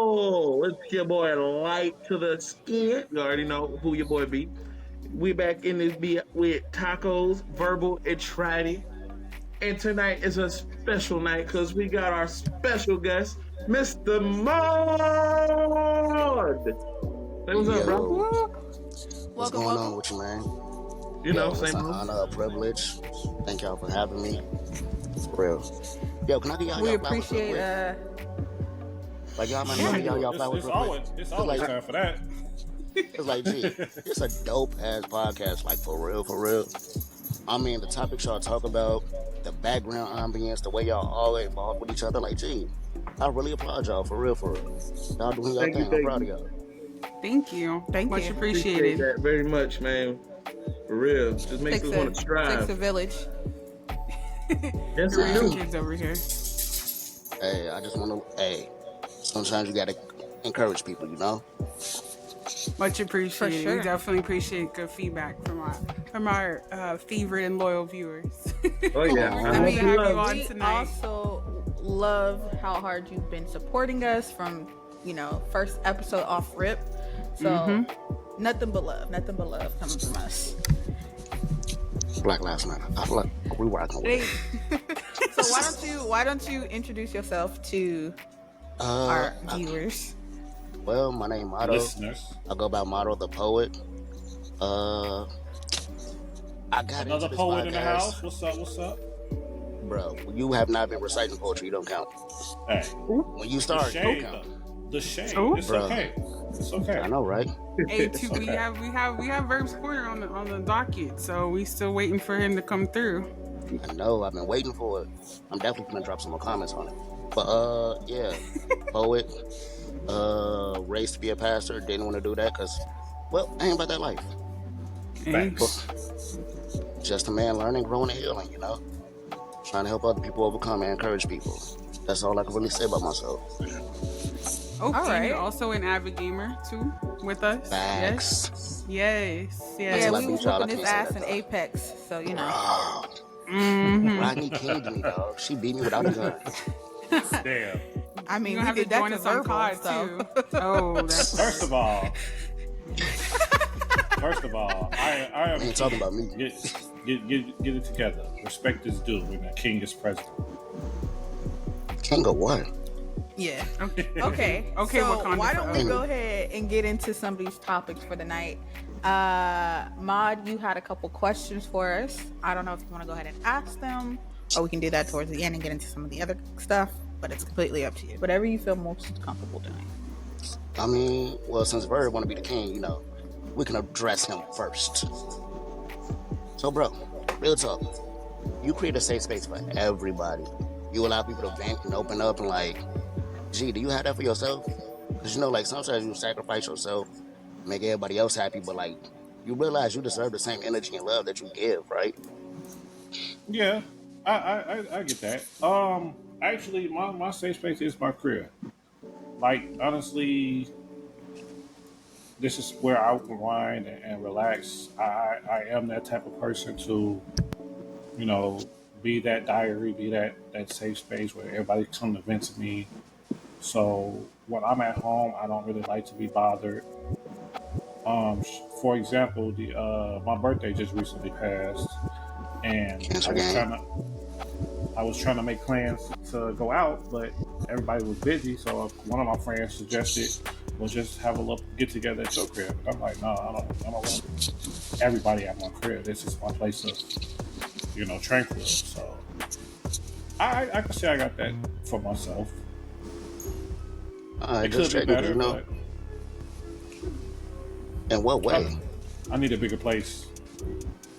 Oh, it's your boy Light to the Skin. You already know who your boy be. We back in this beat with tacos, verbal, and Triddy. And tonight is a special night because we got our special guest, Mr. Mod. Say what's up, bro. Yo, what's Welcome, going on welcome. with you, man? You know, Yo, it's same an old. honor, a privilege. Thank y'all for having me. For real. Yo, can I get y'all We y'all flowers real appreciate quick? Like, y'all mind Yeah, if I get y'all it's, flowers it's real quick? always it's always like- time for that. It's like, gee, it's a dope-ass podcast, like, for real, for real. I mean, the topics y'all talk about, the background ambience, the way y'all all involved with each other, like, gee, I really applaud y'all, for real, for real. Y'all doing y'all Thank you, thing. I'm thank proud of you. y'all. Thank you. Thank Much you. Appreciate appreciated. that very much, man. For real. Just makes us want to Takes a strive. village. Yes, You're it raising do. kids over here. Hey, I just want to, sometimes you gotta encourage people, you know? Much appreciated. sure. We definitely appreciate good feedback from our favorite and loyal viewers. Oh, yeah. I We're I glad hope to you have love you on We tonight. also love how hard you've been supporting us from, first episode off rip. So nothing but love coming from us. Black Lives Matter. I feel like we rocking with it. So why don't you introduce yourself to our viewers? Well, my name Motto. Listeners, I go by Motto the Poet. I got another into this poet in the podcast, house. What's up? What's up? bro. When you have not been reciting poetry, you don't count. Hey, When you the start, you don't shade, count. though. The shade. Oh, It's bro. okay. It's okay. I know, right? Hey, too, Okay. we have Verb's Corner on the docket, so we still waiting for him to come through. I know. I've been waiting for it. I'm definitely gonna drop some more comments on it. But yeah, poet. Raised to be a pastor. Didn't want to do that because, well, I ain't about that life. Hey, Facts. Just a man learning, growing, and healing. You know, trying to help other people overcome and encourage people. That's all I can really say about myself. oh, All and right. you're also an avid gamer too with us. Facts. Yes. Yeah, Until I we beat was y'all, I whooping his can't say ass that, in though. Apex, so Oh, Mm-hmm. Rodney kinged me, dog. She beat me without a gun. Damn. I mean, You're we gonna have to did that join to us on verbal, COD so. too. Oh, that's First of all, I am. We ain't talking about me. Get it together. Respect is due when the king is president. King of what? Yeah. okay. Okay. Okay, So Wakanda why don't we forever. go ahead and get into some of these topics for the night? Maud, you had a couple questions for us. I don't know if you want to go ahead and ask them, or we can do that towards the end and get into some of the other stuff. But it's completely up to you. Whatever you feel most comfortable doing. I mean, well, since Bird want to be the king, you know, we can address him first. So, bro, real talk. You create a safe space for everybody. You allow people to vent and open up and like, gee, do you have that for yourself? Because you know, like sometimes you sacrifice yourself, make everybody else happy, but like you realize you deserve the same energy and love that you give, right? Yeah, I get that. Actually, my safe space is my career. Like honestly, this is where I unwind and relax. I am that type of person to, you know, be that diary, be that safe space where everybody come to vent to me. So when I'm at home, I don't really like to be bothered. For example, the my birthday just recently passed, and Cancer gang. I was trying to make plans to go out, but everybody was busy. So one of my friends suggested, "Well, just have a little get together at your crib." And I'm like, "No, I don't want everybody at my crib. This is my place of, tranquil." So I can say I got that for myself. I It just could be checking, better, you know, but in what way? I need a bigger place.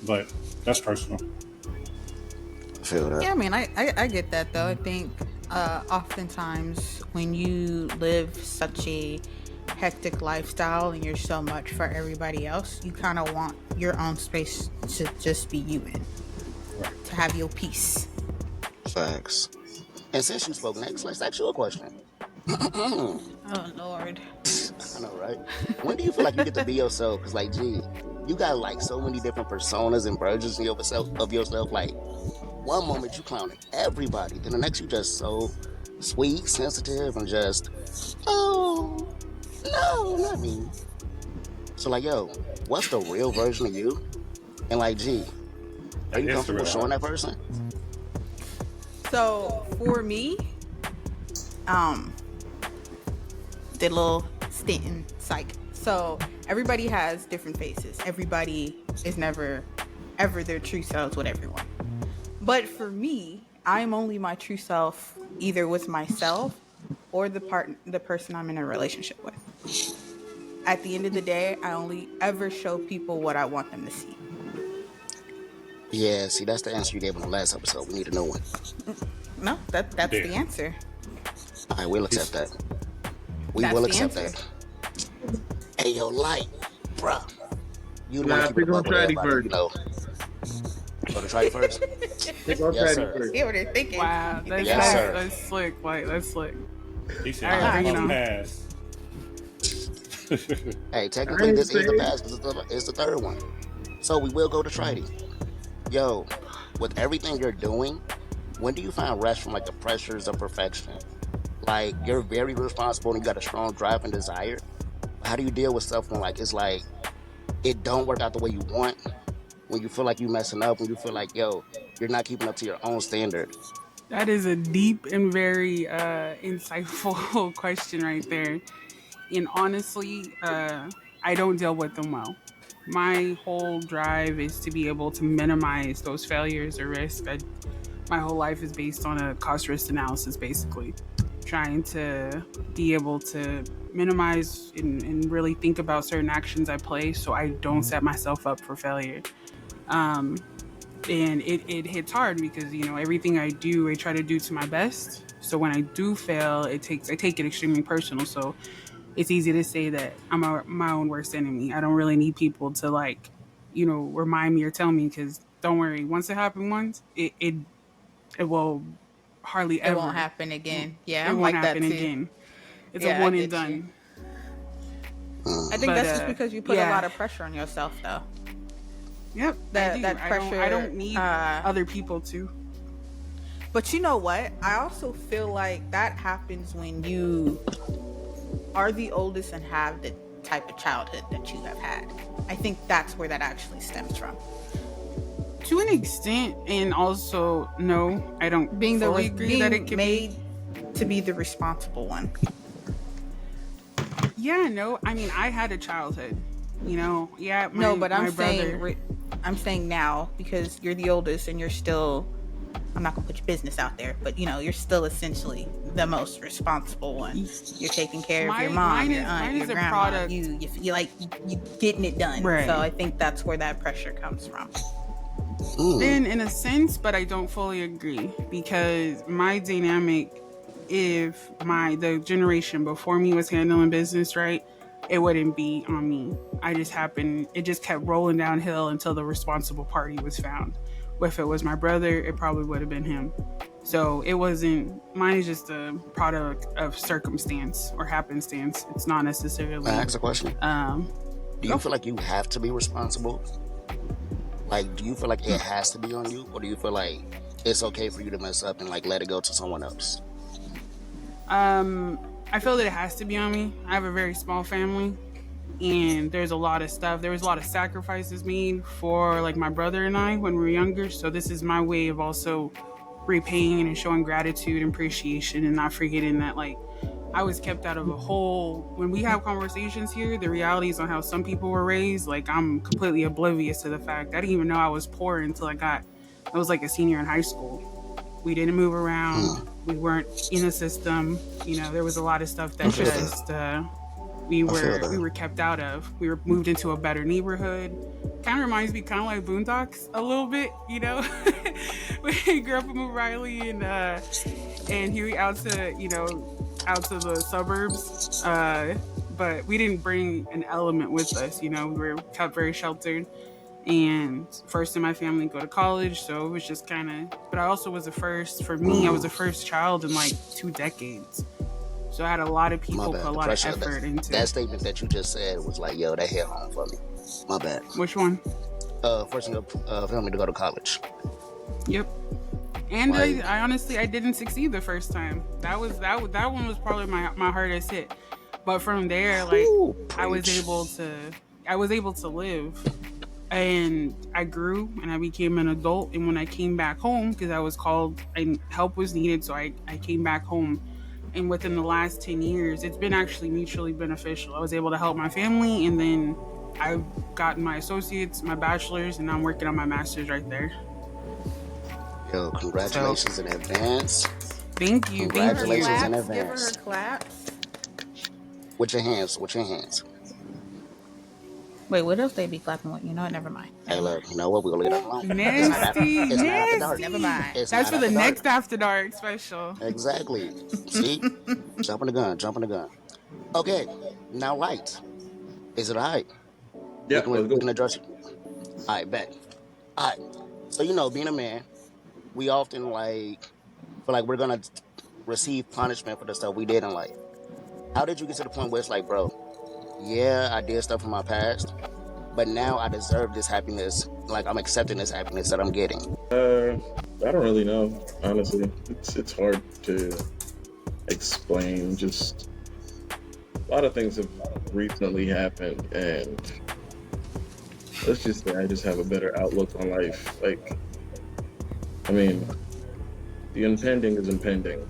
But that's personal. I feel that. Yeah, I mean, I get that though. I think oftentimes when you live such a hectic lifestyle and you're so much for everybody else, you kind of want your own space to just be you in, Right. to have your peace. Facts. And since you spoke next, let's ask you a question. Oh Lord. I know, right? When do you feel like you get to be yourself? Because, like, gee, you got like so many different personas and versions of yourself. Like, one moment you clowning everybody, then the next you just so sweet, sensitive, and just, oh, no, not me. So, like, yo, what's the real version of you? And, like, G, are That you is the comfortable real showing that person? So for me, did a little stint in psych. So everybody has different faces. Everybody is never ever their true selves with everyone. But for me, I'm only my true self either with myself or the person I'm in a relationship with. At the end of the day, I only ever show people what I want them to see. Yeah, see, that's the answer you gave on the last episode. We need a new one. No, that's Yeah. the answer. All right, we'll accept that. We That's will the accept answer. that. Hey, yo, Light, bruh. You Nah, want to keep it pick on above with Traddy everybody, you know. Go to Traddy first? Pick on Yes, Traddy sir. first. See what they're thinking. Wow, You that's, think Yes, about sir. it? that's slick. Like, that's slick. He said, All right, "I'm bring it gonna on." pass." Hey, technically, I this is the ain't pass because it's the third one. So we will go to Traddy. Yo, with everything you're doing, when do you find rest from, like, the pressures of perfection? Like, you're very responsible and you got a strong drive and desire. How do you deal with stuff when, like, it's like, it don't work out the way you want? When you feel like you messing up, when you feel like, yo, you're not keeping up to your own standard. That is a deep and very insightful question right there. And honestly, I don't deal with them well. My whole drive is to be able to minimize those failures or risks. My whole life is based on a cost risk analysis, basically. Trying to be able to minimize and really think about certain actions I play so I don't set myself up for failure. And it hits hard because, you know, everything I do, I try to do to my best. So when I do fail, I take it extremely personal. So it's easy to say that I'm my own worst enemy. I don't really need people to, like, you know, remind me or tell me, because don't worry, once it happened once, it will hardly It ever. won't happen again. Yeah, It I'm won't like that happen too. again. It's Yeah, a I one and get you. done. I think But, that's just because you put a yeah. lot of pressure on yourself, though. Yep, That- I do. that I pressure, don't need other people to. But you know what? I also feel like that happens when you are the oldest and have the type of childhood that you have had. I think that's where that actually stems from. To an extent, and also, no, I don't Being fully agree that it can made to be the responsible one. Yeah, no, I mean, I had a childhood, you know. Yeah, No, but my I'm saying brother. I'm saying now because you're the oldest and you're still. I'm not gonna put your business out there, but you know you're still essentially the most responsible one. You're taking care of your mom, your aunt, your grandma. Product. You like you getting it done. Right. So I think that's where that pressure comes from. Then, in a sense, but I don't fully agree, because my dynamic, if the generation before me was handling business right, it wouldn't be on me. It just kept rolling downhill until the responsible party was found. If it was my brother, it probably would have been him. So it wasn't, mine is just a product of circumstance or happenstance. It's not necessarily. Can I ask a question? Do you go. feel like you have to be responsible? Like, do you feel like it has to be on you? Or do you feel like it's okay for you to mess up and, like, let it go to someone else? I feel that it has to be on me. I have a very small family, and there's a lot of stuff. There was a lot of sacrifices made for, like, my brother and I when we were younger. So this is my way of also repaying and showing gratitude and appreciation, and not forgetting that, like, I was kept out of a whole. When we have conversations here, the realities on how some people were raised, like, I'm completely oblivious to the fact. I didn't even know I was poor until I was like a senior in high school. We didn't move around. We weren't in a system. You know, there was a lot of stuff that just we were kept out of. We were moved into a better neighborhood. Kind of reminds me, kind of like Boondocks a little bit. You know, we grew up in Mount Riley and here out to the suburbs. But we didn't bring an element with us. You know, we were kept very sheltered. And first in my family to go to college, so it was just kind of. But I also was the first. For me, I was the first child in like 2 decades. So I had a lot of people put a lot of effort into that statement that you just said was like, yo, that hit home for me. My bad. Which one? First in your family to go to college. Yep. And Like, I honestly I didn't succeed the first time. That one was probably my hardest hit. But from there, like whew, I was preach. able to live, and I grew and I became an adult. And when I came back home, because I was called and help was needed, so I came back home. And within the last 10 years, it's been actually mutually beneficial. I was able to help my family, and then I've gotten my associates, my bachelor's, and now I'm working on my master's right there. Yo, congratulations in advance. Thank you. Give her Congratulations in claps. Give her advance. claps. With your hands, with your hands. Wait, what else they be clapping with? You know what? Never mind. Hey, look, you know what? We're gonna leave that alone. Nasty, It's not after dark. Never mind. It's That's not for the after dark. next After Dark special. Exactly. See? Jumping the gun, jumping the gun. Okay, now light. Is it alright? Yeah, let's We go. can address it. Alright, bet. Alright. So being a man, we often feel like we're gonna receive punishment for the stuff we did in life. How did you get to the point where it's like, bro, yeah, I did stuff in my past, but now I deserve this happiness. Like I'm accepting this happiness that I'm getting. I don't really know. Honestly, it's hard to explain. Just a lot of things have recently happened, and let's just say I just have a better outlook on life. Like, I mean, the impending is impending.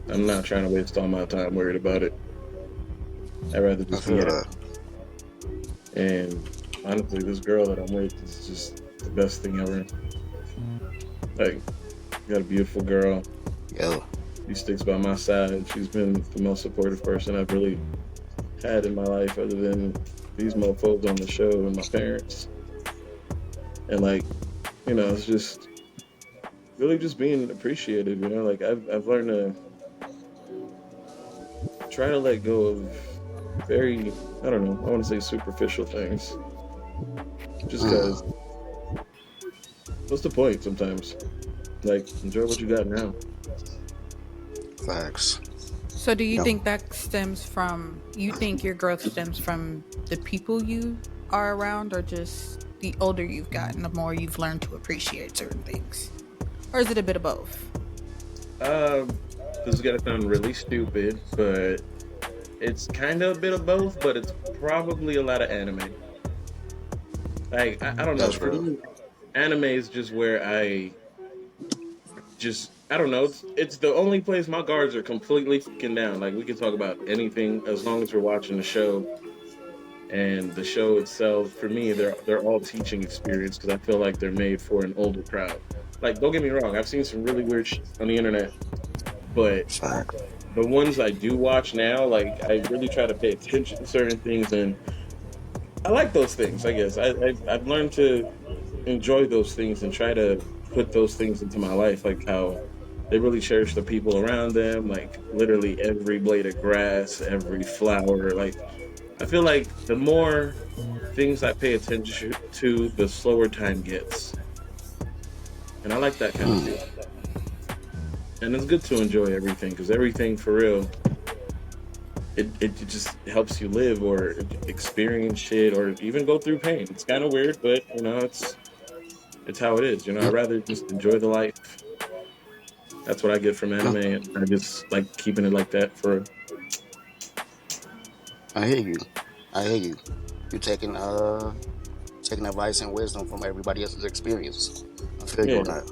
I'm not trying to waste all my time worried about it. I'd rather I just be feel happy. that. And honestly, this girl that I'm with is just the best thing ever. Like, got a beautiful girl. Yo, She sticks by my side. She's been the most supportive person I've really had in my life, other than these mofos on the show and my parents. And like, it's just really just being appreciated. Like I've learned to try to let go of very, I don't know, I want to say superficial things. Just because, what's the point sometimes? Like, enjoy what you got now. facts. So do you No. think that stems from, you think your growth stems from the people you are around, or just the older you've gotten, the more you've learned to appreciate certain things? Or is it a bit of both? This is gonna sound really stupid, but it's kind of a bit of both, but it's probably a lot of anime. Like, I don't know. That's For real. me, anime is just where I don't know. It's the only place my guards are completely fucking down. Like, we can talk about anything as long as we're watching the show. And the show itself, for me, they're all teaching experience, because I feel like they're made for an older crowd. Like, don't get me wrong, I've seen some really weird shit on the internet, but Fact. the ones I do watch now, like, I really try to pay attention to certain things, and I like those things. I guess I've learned to enjoy those things and try to put those things into my life, like how they really cherish the people around them, like literally every blade of grass, every flower. Like, I feel like the more things I pay attention to, the slower time gets, and I like that kind of feel. And it's good to enjoy everything, because everything, for real, it just helps you live or experience shit or even go through pain. It's kind of weird, but it's how it is. I'd rather just enjoy the life. That's what I get from anime, and I just like keeping it like that for. I hear you. You're taking advice and wisdom from everybody else's experience. I feel you on that.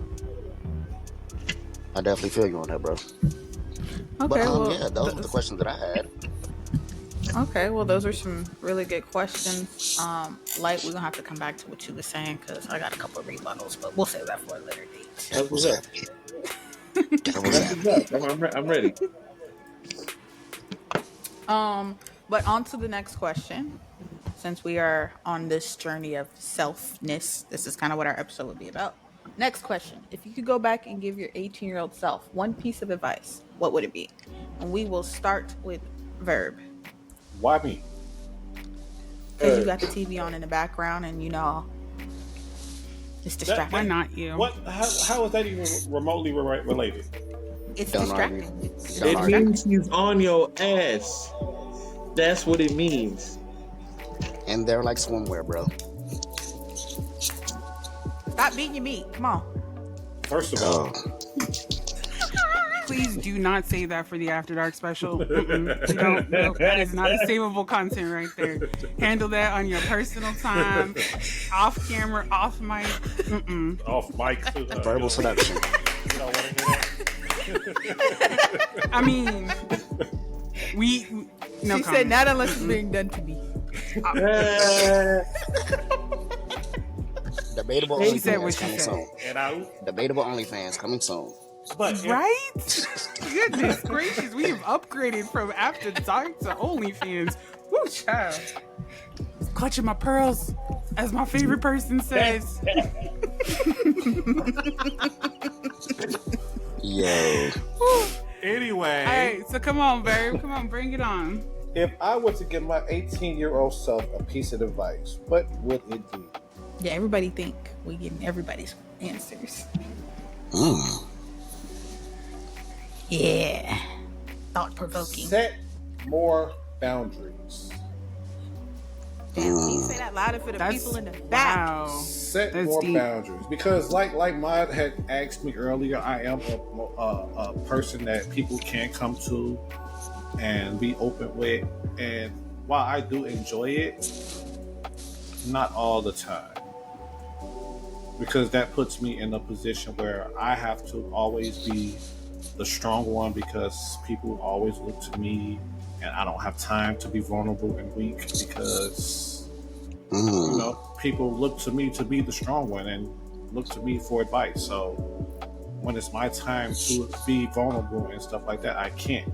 I definitely feel you on that, bro. Okay, But well, yeah, those were the questions that I had. okay, well, those are some really good questions. Light, we're gonna have to come back to what you were saying, because I got a couple of rebuttals, but we'll save that for a later date. That's what's up. That was That's what's up. I'm ready. But on to the next question. Since we are on this journey of selfness, this is kind of what our episode would be about. Next question. If you could go back and give your 18-year-old self one piece of advice, what would it be? And we will start with Verb. Why me? Because you got the TV on in the background and it's distracting. Why not you? What? How is that even remotely related? It's Don't distracting. argue. It's Don't It argue. means he's on your ass. That's what it means. And they're like swimwear, bro. Stop beating your meat. Come on. First of Oh, all, Please do not say that for the After Dark special. Mm-mm. We don't. Nope, that is not savable content right there. Handle that on your personal time, off camera, off mic. Mm-mm. off mic too. verbal seduction. You don't want to hear that. I mean, we no She comment. said, "Not unless it's being done to me." Debatable She said what OnlyFans she coming said. soon. And I, Debatable OnlyFans coming soon. but Right? Goodness gracious, we have upgraded from After Dark to OnlyFans. Woo, child. Clutching my pearls, as my favorite person says. Yo, anyway, All right, so come on, babe. Come on, bring it on. If I were to give my 18-year-old self a piece of advice, what would it be? Yeah, everybody think we getting everybody's answers. Yeah, thought provoking. Set more boundaries. Can you say that louder for the That's people in the back? wow. Set That's more deep. boundaries, because like Maud had asked me earlier, I am a person that people can come to and be open with, and while I do enjoy it, not all the time, because that puts me in a position where I have to always be the strong one, because people always look to me and I don't have time to be vulnerable and weak, because you know, people look to me to be the strong one and look to me for advice. So when it's my time to be vulnerable and stuff like that, I can't.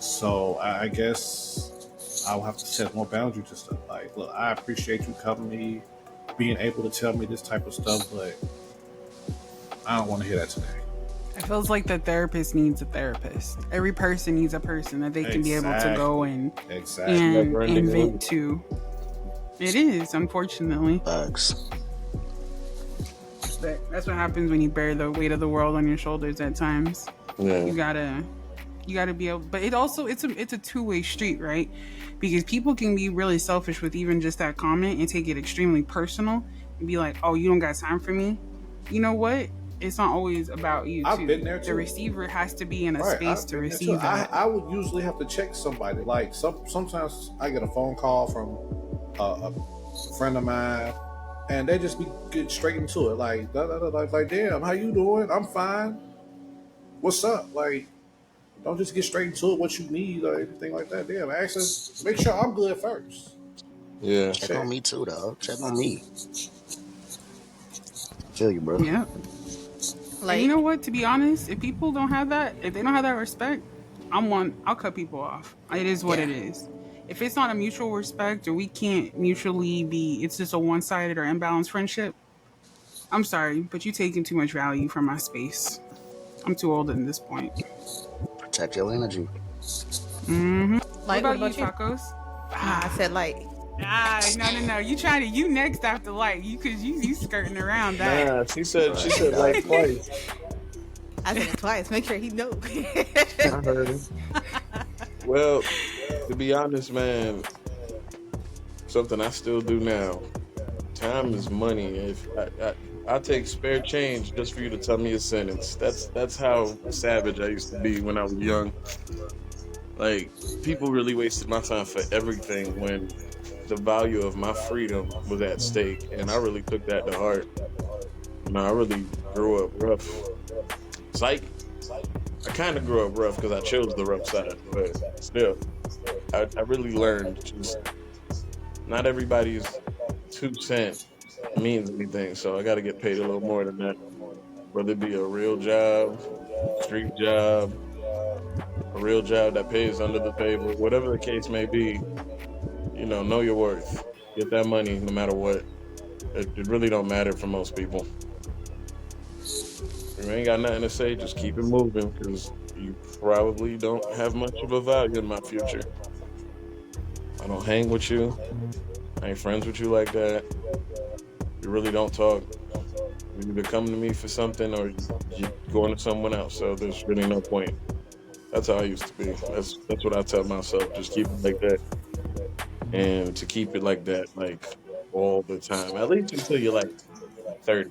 So I guess I'll have to set more boundaries and stuff. Like, look, I appreciate you coming to me, being able to tell me this type of stuff, but I don't want to hear that today. It feels like the therapist needs a therapist. Every person needs a person that they can be able to go and Exactly. and vent to. It is, unfortunately. bugs. But that's what happens when you bear the weight of the world on your shoulders at times. Yeah. You gotta be able, but it's a two-way street, right? Because people can be really selfish with even just that comment and take it extremely personal and be like, oh, you don't got time for me. You know what? It's not always about you. I've too. been there, The too. receiver has to be in a Right, space I've to been there receive too. that. I would usually have to check somebody. Like sometimes I get a phone call from a friend of mine, and they just get straight into it. Like, like, damn, how you doing? I'm fine. What's up? Like, don't just get straight into it. What you need or anything like that. Damn, actually, make sure I'm good first. Yeah. Check on me too, dog. Check on me. Feel you, bro. Yeah. Like, And you know what? To be honest, if people don't have that, if they don't have that respect, I'll cut people off. It is what Yeah. it is. If it's not a mutual respect or we can't mutually it's just a one-sided or imbalanced friendship, I'm sorry, but you're taking too much value from my space. I'm too old at this point. Protect your energy. Mm-hmm. What like about you, you? Tacos? I said like. No. You next after light. You skirting around that. Nah, she said like twice. I said it twice. Make sure he knows. I heard him. Well, to be honest, man, something I still do now. Time is money. If I take spare change just for you to tell me a sentence. That's how savage I used to be when I was young. Like, people really wasted my time for everything when the value of my freedom was at stake, and I really took that to heart. I really grew up rough. Psych. I kind of grew up rough because I chose the rough side, but still, I really learned just not everybody's 2 cents means anything, so I got to get paid a little more than that. Whether it be a real job, street job, a real job that pays under the table, whatever the case may be, know your worth. Get that money no matter what. It really don't matter for most people. If you ain't got nothing to say, just keep it moving, because you probably don't have much of a value in my future. I don't hang with you. I ain't friends with you like that. You really don't talk. You either come to me for something or you're going to someone else, so there's really no point. That's how I used to be. That's what I tell myself. Just keep it like that. And to keep it like that, like, all the time. At least until you're like 30.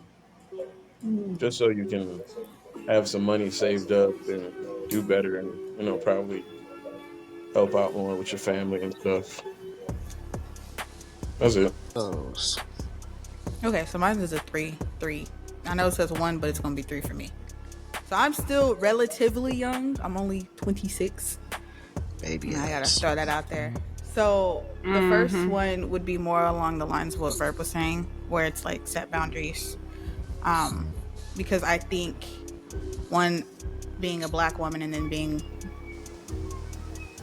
just so you can have some money saved up and do better, and probably help out more with your family and stuff. That's it. Those. Okay, so mine is a 3. I know it says 1, but it's gonna be 3 for me. So I'm still relatively young. I'm only 26. Baby. I gotta throw that out there. So the first one would be more along the lines of what Verb was saying, where it's like set boundaries. Because I think one, being a black woman, and then being,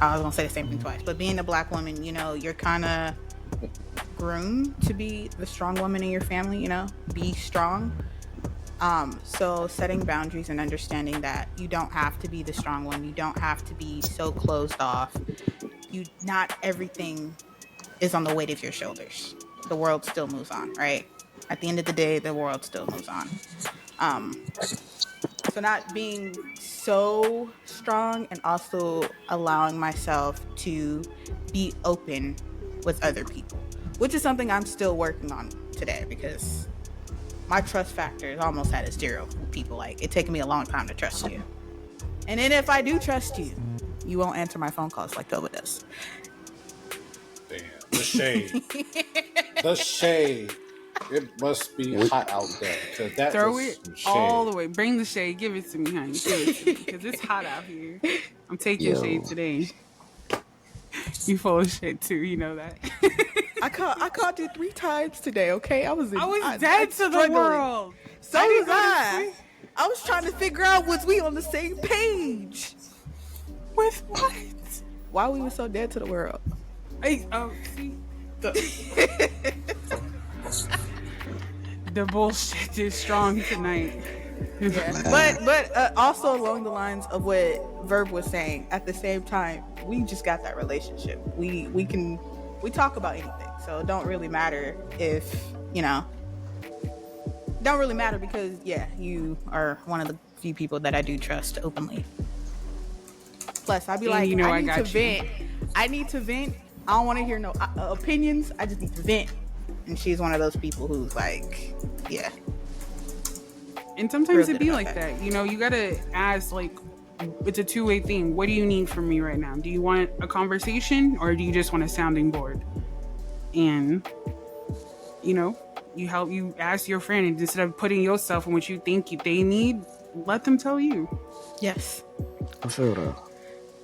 I was gonna say the same thing twice, but being a black woman, you're kind of groomed to be the strong woman in your family, be strong. So setting boundaries and understanding that you don't have to be the strong one, you don't have to be so closed off. Not everything is on the weight of your shoulders. The world still moves on, right? At the end of the day, the world still moves on. So not being so strong, and also allowing myself to be open with other people, which is something I'm still working on today, because my trust factor is almost at a 0 with people. Like, it's taken me a long time to trust you. And then if I do trust you, you won't answer my phone calls like Tova does. Damn, the shade. The shade. It must be hot out there, because that Throw was it some shade. all the way. Bring the shade. Give it to me, honey. Give it to me, because it's hot out here. I'm taking shade today. You full of shit too. You know that. I called you 3 times today. Okay, I was dead to the world. So was I. I was trying to figure out, was we on the same page? With what? Why we were so dead to the world? See, the bullshit is strong tonight. Yeah. But also along the lines of what Verb was saying, at the same time, we just got that relationship. We talk about anything, so it don't really matter if don't really matter, because you are one of the few people that I do trust openly. Plus, I'd be like, I need to vent. I need to vent. I don't want to hear no opinions. I just need to vent. And she's one of those people who's like, yeah. And sometimes it be like that. You gotta ask, like, it's a two-way thing. What do you need from me right now? Do you want a conversation, or do you just want a sounding board? And you ask your friend, and instead of putting yourself in what you think they need, let them tell you. Yes. I feel that.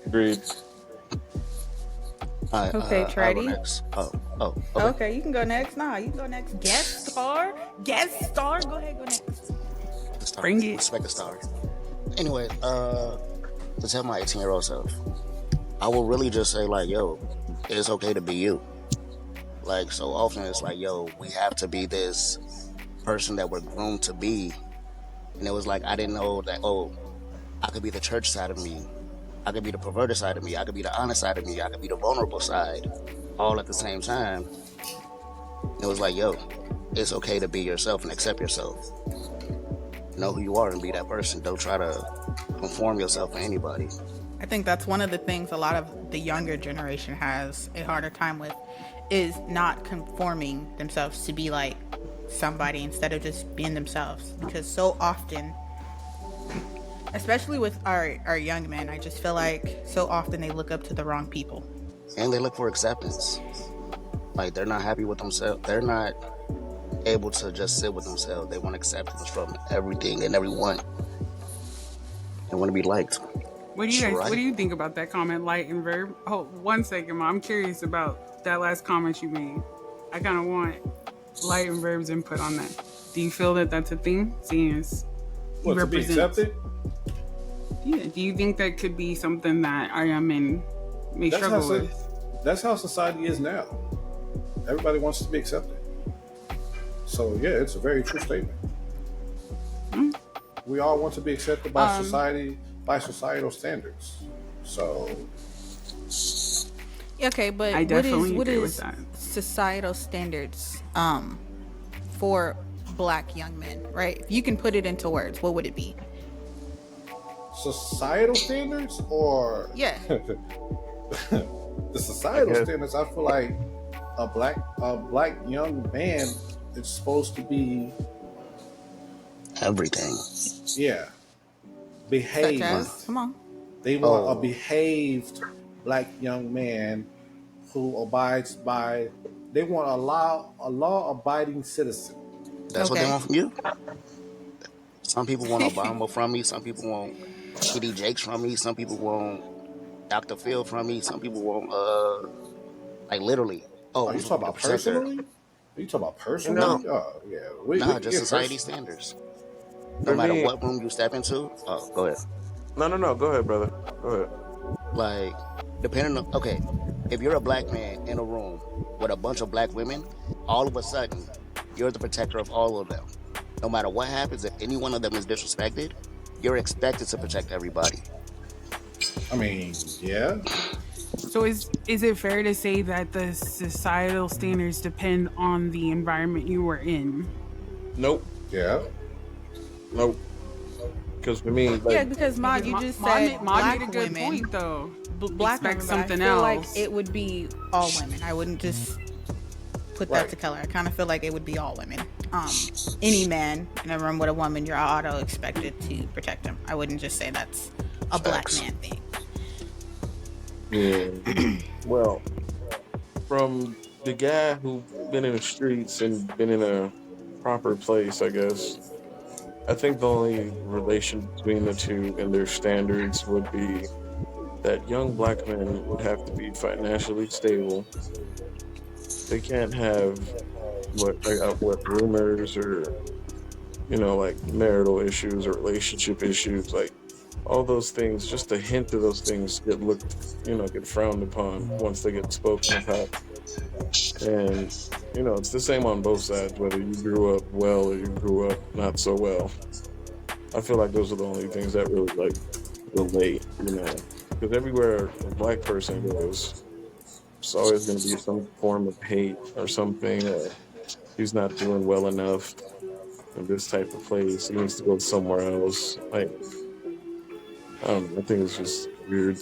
Agreed. Okay, Trady. Okay. Okay, you can go next. Nah, you can go next. Guest star. Go ahead, go next. Bring it. Respect the star. Anyway, to tell my 18-year-old self, I will really just say, like, yo, it's okay to be you. Like, so often it's like, yo, we have to be this person that we're groomed to be. And it was like, I didn't know that, I could be the church side of me. I could be the perverted side of me. I could be the honest side of me. I could be the vulnerable side, all at the same time. It was like, yo, it's okay to be yourself and accept yourself. Know who you are and be that person. Don't try to conform yourself to anybody. I think that's one of the things a lot of the younger generation has a harder time with, is not conforming themselves to be like somebody instead of just being themselves. Because so often, especially with our young men, I just feel like so often they look up to the wrong people. And they look for acceptance. Like, they're not happy with themselves. They're not able to just sit with themselves. They want acceptance from everything and everyone. They want to be liked. What do you think about that comment, Light and Verb? Oh, 1 second, Mom. I'm curious about that last comment you made. I kind of want Light and Verb's input on that. Do you feel that that's a thing? Seeing as What, to be accepted? Yeah. Do you think that could be something that our young men may struggle with? That's how society is now. Everybody wants to be accepted. So yeah, it's a very true statement. We all want to be accepted by society, by societal standards. So okay, but I definitely what agree is with that. Societal standards for Black young men, right? If you can put it into words, what would it be? societal standards, or Yeah. the societal standards, I feel like a black young man is supposed to be everything. Yeah, Such behave. as, come on. They want a Oh, behaved black young man who abides by. They want a law abiding citizen. that's what they Okay. want from you. Some people want Obama from me. Some people want TD Jakes from me. Some people want Dr. Phil from me. Some people want like literally. Oh, Are I'm you supposed talking to be the about protector. personally? Are you talking about No, personally? Oh yeah, we nah, can just get society personal. standards. No For matter me, what room you step into. Oh, go ahead. no. Go ahead, brother. Go ahead. Like, depending on, okay, if you're a black man in a room with a bunch of black women, all of a sudden, you're the protector of all of them. No matter what happens, if any one of them is disrespected, you're expected to protect everybody. I mean, yeah, So is it fair to say that the societal standards depend on the environment you were in? Nope, yeah. nope. Because for me, Yeah, like, because Mod, Because you just Maud, said Maud made black a good women, point though. black Expect women, but I something feel like else. it would be all women. I wouldn't just put that Right. to color. I kind of feel like it would be all women. Any man in a room with a woman, you're auto expected to protect him. I wouldn't just say that's a black Facts. man thing. yeah. Well, from the guy who been in the streets and been in a proper place, I guess. I think the only relation between the two and their standards would be that young black men would have to be financially stable. They can't have what rumors or like marital issues or relationship issues, like all those things. Just a hint of those things get frowned upon once they get spoken about. And it's the same on both sides, whether you grew up well or you grew up not so well. I feel like those are the only things that really like relate, because everywhere a black person goes, it's always going to be some form of hate or something. He's not doing well enough in this type of place. He needs to go somewhere else. Like, I don't know. I think it's just weird.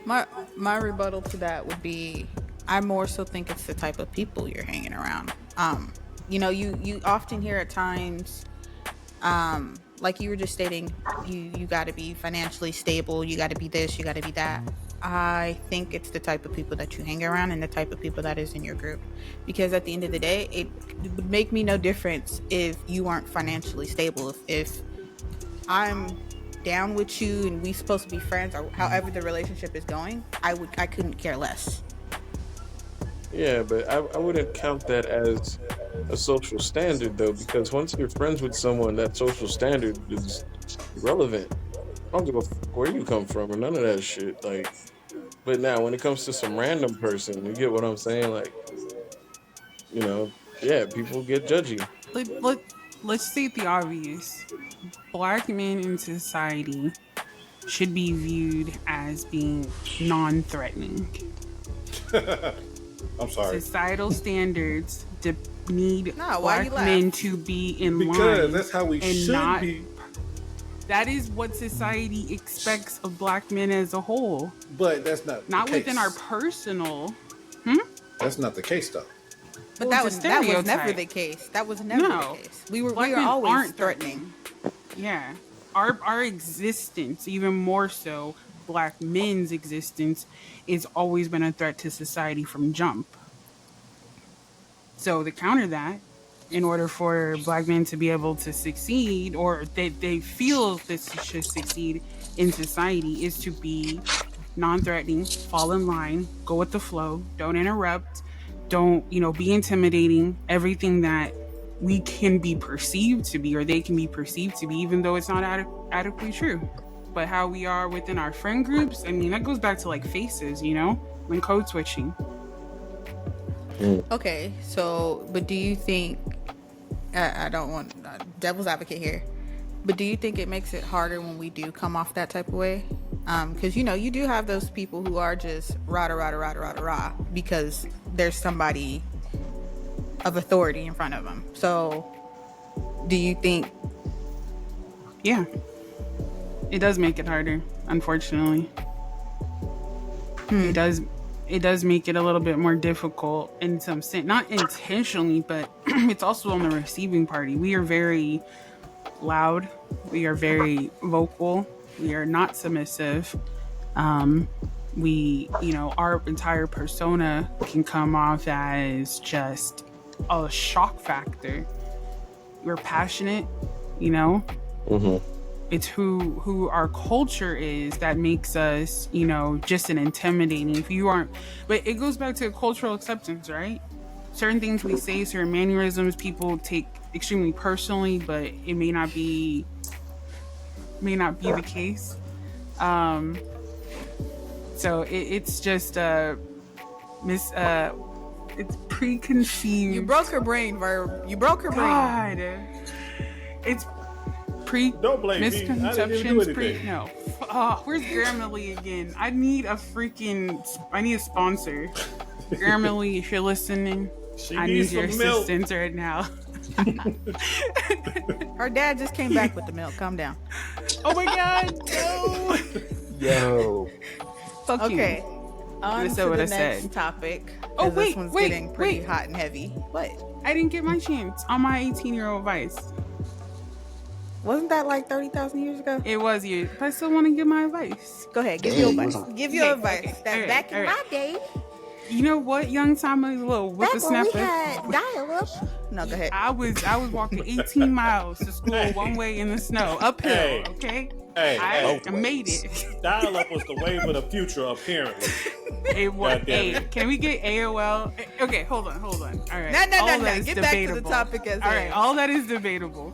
My rebuttal to that would be, I more so think it's the type of people you're hanging around. You often hear at times, like you were just stating, you got to be financially stable, you got to be this, you got to be that. I think it's the type of people that you hang around and the type of people that is in your group, because at the end of the day, it would make me no difference if you aren't financially stable. If I'm down with you and we supposed to be friends, or however the relationship is going, I couldn't care less. Yeah, but I wouldn't count that as a social standard, though, because once you're friends with someone, that social standard is irrelevant. I don't give a where you come from or none of that shit. Like, but now when it comes to some random person, you get what I'm saying? Like, you know, yeah, people get judgy. Let's state the obvious. Black men in society should be viewed as being non-threatening. I'm sorry. Societal standards need No, why you black men laugh? to be in Because line. that's how we and should not- be. That is what society expects of black men as a whole. But that's not Not the within case. our personal. That's not the case though. But Well, that it's was a never stereotype. the case. That was never No. the case. We were Black men always aren't threatening. Yeah. Our existence, even more so, black men's existence, is always been a threat to society from jump. So to counter that, in order for black men to be able to succeed, or they feel this should succeed in society, is to be non-threatening, fall in line, go with the flow, don't interrupt, don't be intimidating. Everything that we can be perceived to be, or they can be perceived to be, even though it's not adequately true. But how we are within our friend groups, I mean, that goes back to like faces, when code switching. Okay, so, but do you think, I don't want devil's advocate here, but do you think it makes it harder when we do come off that type of way? Because, you do have those people who are just rah, because there's somebody of authority in front of them. So, do you think... Yeah. It does make it harder, unfortunately. It does make it a little bit more difficult in some sense. Not intentionally, but it's also on the receiving party. We are very loud. We are very vocal. We are not submissive. Our entire persona can come off as just a shock factor. We're passionate, It's who our culture is that makes us, just an intimidating. If you aren't, but it goes back to cultural acceptance, right? Certain things we say, certain mannerisms, people take extremely personally, but it may not be the case. So it's just it's preconceived. You broke her brain, Verb. You broke her brain. God, it's Don't blame me. I didn't even do misconceptions. anything. No. Oh, where's Grammarly again? I need a sponsor. Grammarly, if you're listening, She I needs need your some milk. assistance right now. Her dad just came back with the milk. Calm down. Oh my God, no. Yo. Fuck Okay. you. On You to said the what I next said. topic. Oh, 'cause this wait, one's wait, getting pretty wait. hot and heavy. What? I didn't get my chance on my 18-year-old Vice. Wasn't that like 30,000 years ago? It was you, but I still want to give my advice. Go ahead, give Hey, your you advice. was- Give your Okay, advice. okay, That's alright, back in alright. my day. You know what? Young Tommy Little Back when we whippersnapper. had dial-up. No, go ahead. I was walking 18 miles to school one way in the snow, uphill. Hey. Okay, Hey, I hey, made it. dial-up was the wave of the future, apparently. It was. God damn Hey, it. can we get AOL? Okay, hold on. All right. No, All that no. is Get back to the debatable. topic as All right, is. all that is debatable.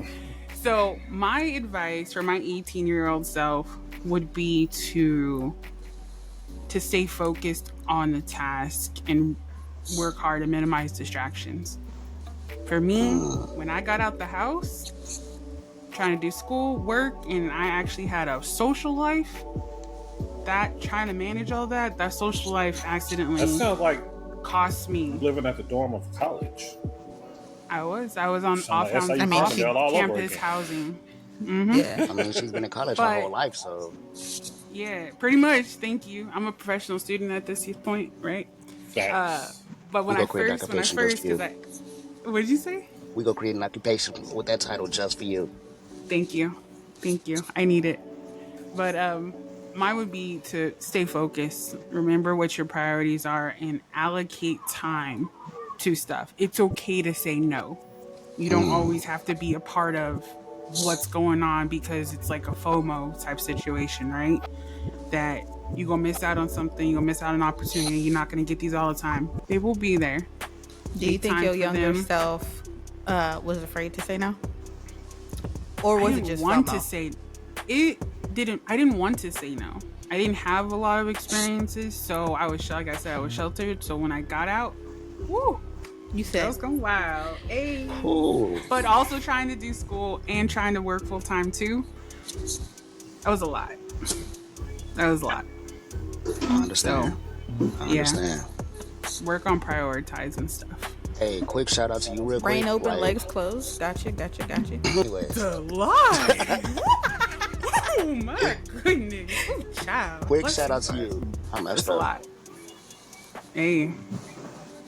So my advice for my 18-year-old self would be to stay focused on the task and work hard to minimize distractions. For me, when I got out the house, trying to do school, work, and I actually had a social life, that trying to manage all that social life That accidentally sounds like cost me. living at the dorm of college. I was on Sound like that's how you I mean, found out all over campus again. housing. Yeah. I mean, she's been in college But- her whole life, so Yeah, pretty much. Thank you. I'm a professional student at this point, right? Facts. But when We I gonna create an first, occupation just for you. what'd you say? we go create an occupation with that title just for you. Thank you. I need it. But mine would be to stay focused. Remember what your priorities are and allocate time to stuff. It's okay to say no. You don't always have to be a part of what's going on because it's like a FOMO type situation, right? That you're gonna miss out on something, you're gonna miss out on an opportunity, you're not gonna get these all the time. They will be there. Do you Take think time your for younger them. self was afraid to say no? Or I was it didn't just want FOMO? to say I didn't want to say no. I didn't have a lot of experiences, so I was like I said, I was sheltered. So when I got out, woo, You I said was going wild. Hey. Ooh. But also trying to do school and trying to work full time too. That was a lot. I understand. I yeah. understand. Work on prioritizing stuff. Hey, quick shout out to you real quick. brain open, like- legs closed. Gotcha. Anyways, A lot. Oh my goodness. Ooh, child. quick Bless shout you. out to you. I It's messed a up. lot. Hey.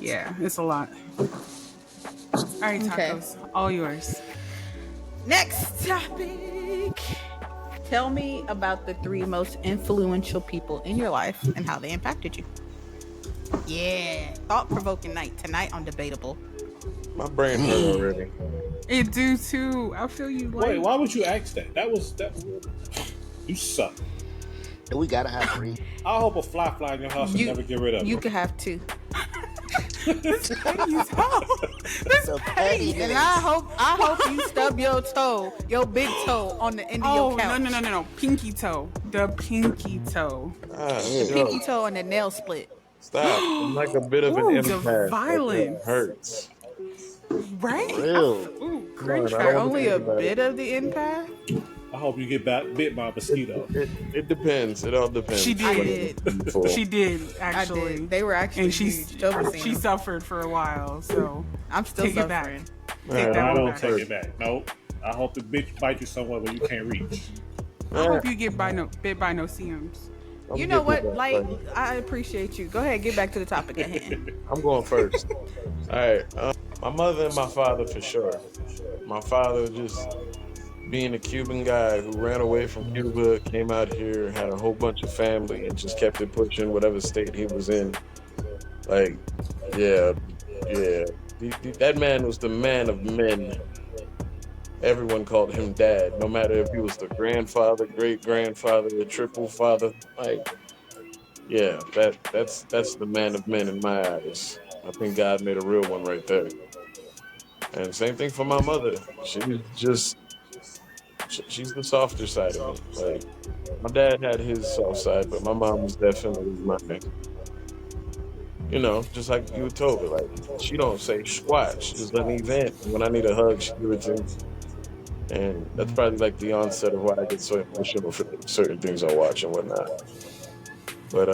Yeah, it's a lot. All right, Okay. tacos. All yours. Next topic. Tell me about the 3 most influential people in your life and how they impacted you. Yeah. Thought-provoking night tonight on Debatable. My brain hurt already. It do too. I feel you. Like, Wait, why would you ask that? That. You suck. Do we gotta have 3? I hope a fly in your house and You- never get rid of You it. could have 2. That's petty as hell. That's So petty. petty. And I hope you stub your toe, your big toe, on the end of Oh your couch. no! Pinky toe. The pinky toe. Ah, Yeah. yo, Pinky toe and the nail split. stop. I'm like a bit of an Ooh, the empath. violence. It hurts. Right? Real. Ooh, cringe. I For don't wanna only think a about it. bit of the impact. I hope you get bit by a mosquito. It depends. It all depends. She did. I What did. it's for. She did I actually. did. They were actually and huge. Joe she seen them. suffered for a while. So I'm still take it back. suffering. Take Nah, that I one don't back. take it back. Nope. I hope the bitch bite you somewhere where you can't reach. I hope you get bit by no CMs. I'm You know what? getting Like, back. I appreciate you. Go ahead, get back to the topic at hand. I'm going first. All right. My mother and my father for sure. My father just being a Cuban guy who ran away from Cuba, came out here, had a whole bunch of family, and just kept it pushing whatever state he was in. Like, yeah, yeah. That man was the man of men. Everyone called him dad, no matter if he was the grandfather, great grandfather, the triple father. Like, yeah, that's the man of men in my eyes. I think God made a real one right there. And same thing for my mother. She's just she's the softer side of me. Like my dad had his soft side, but my mom was definitely my, just like you told her. Like she don't say squat. She just let me vent. And when I need a hug, she give it to me. And that's probably like the onset of why I get so emotional for certain things I watch and whatnot. But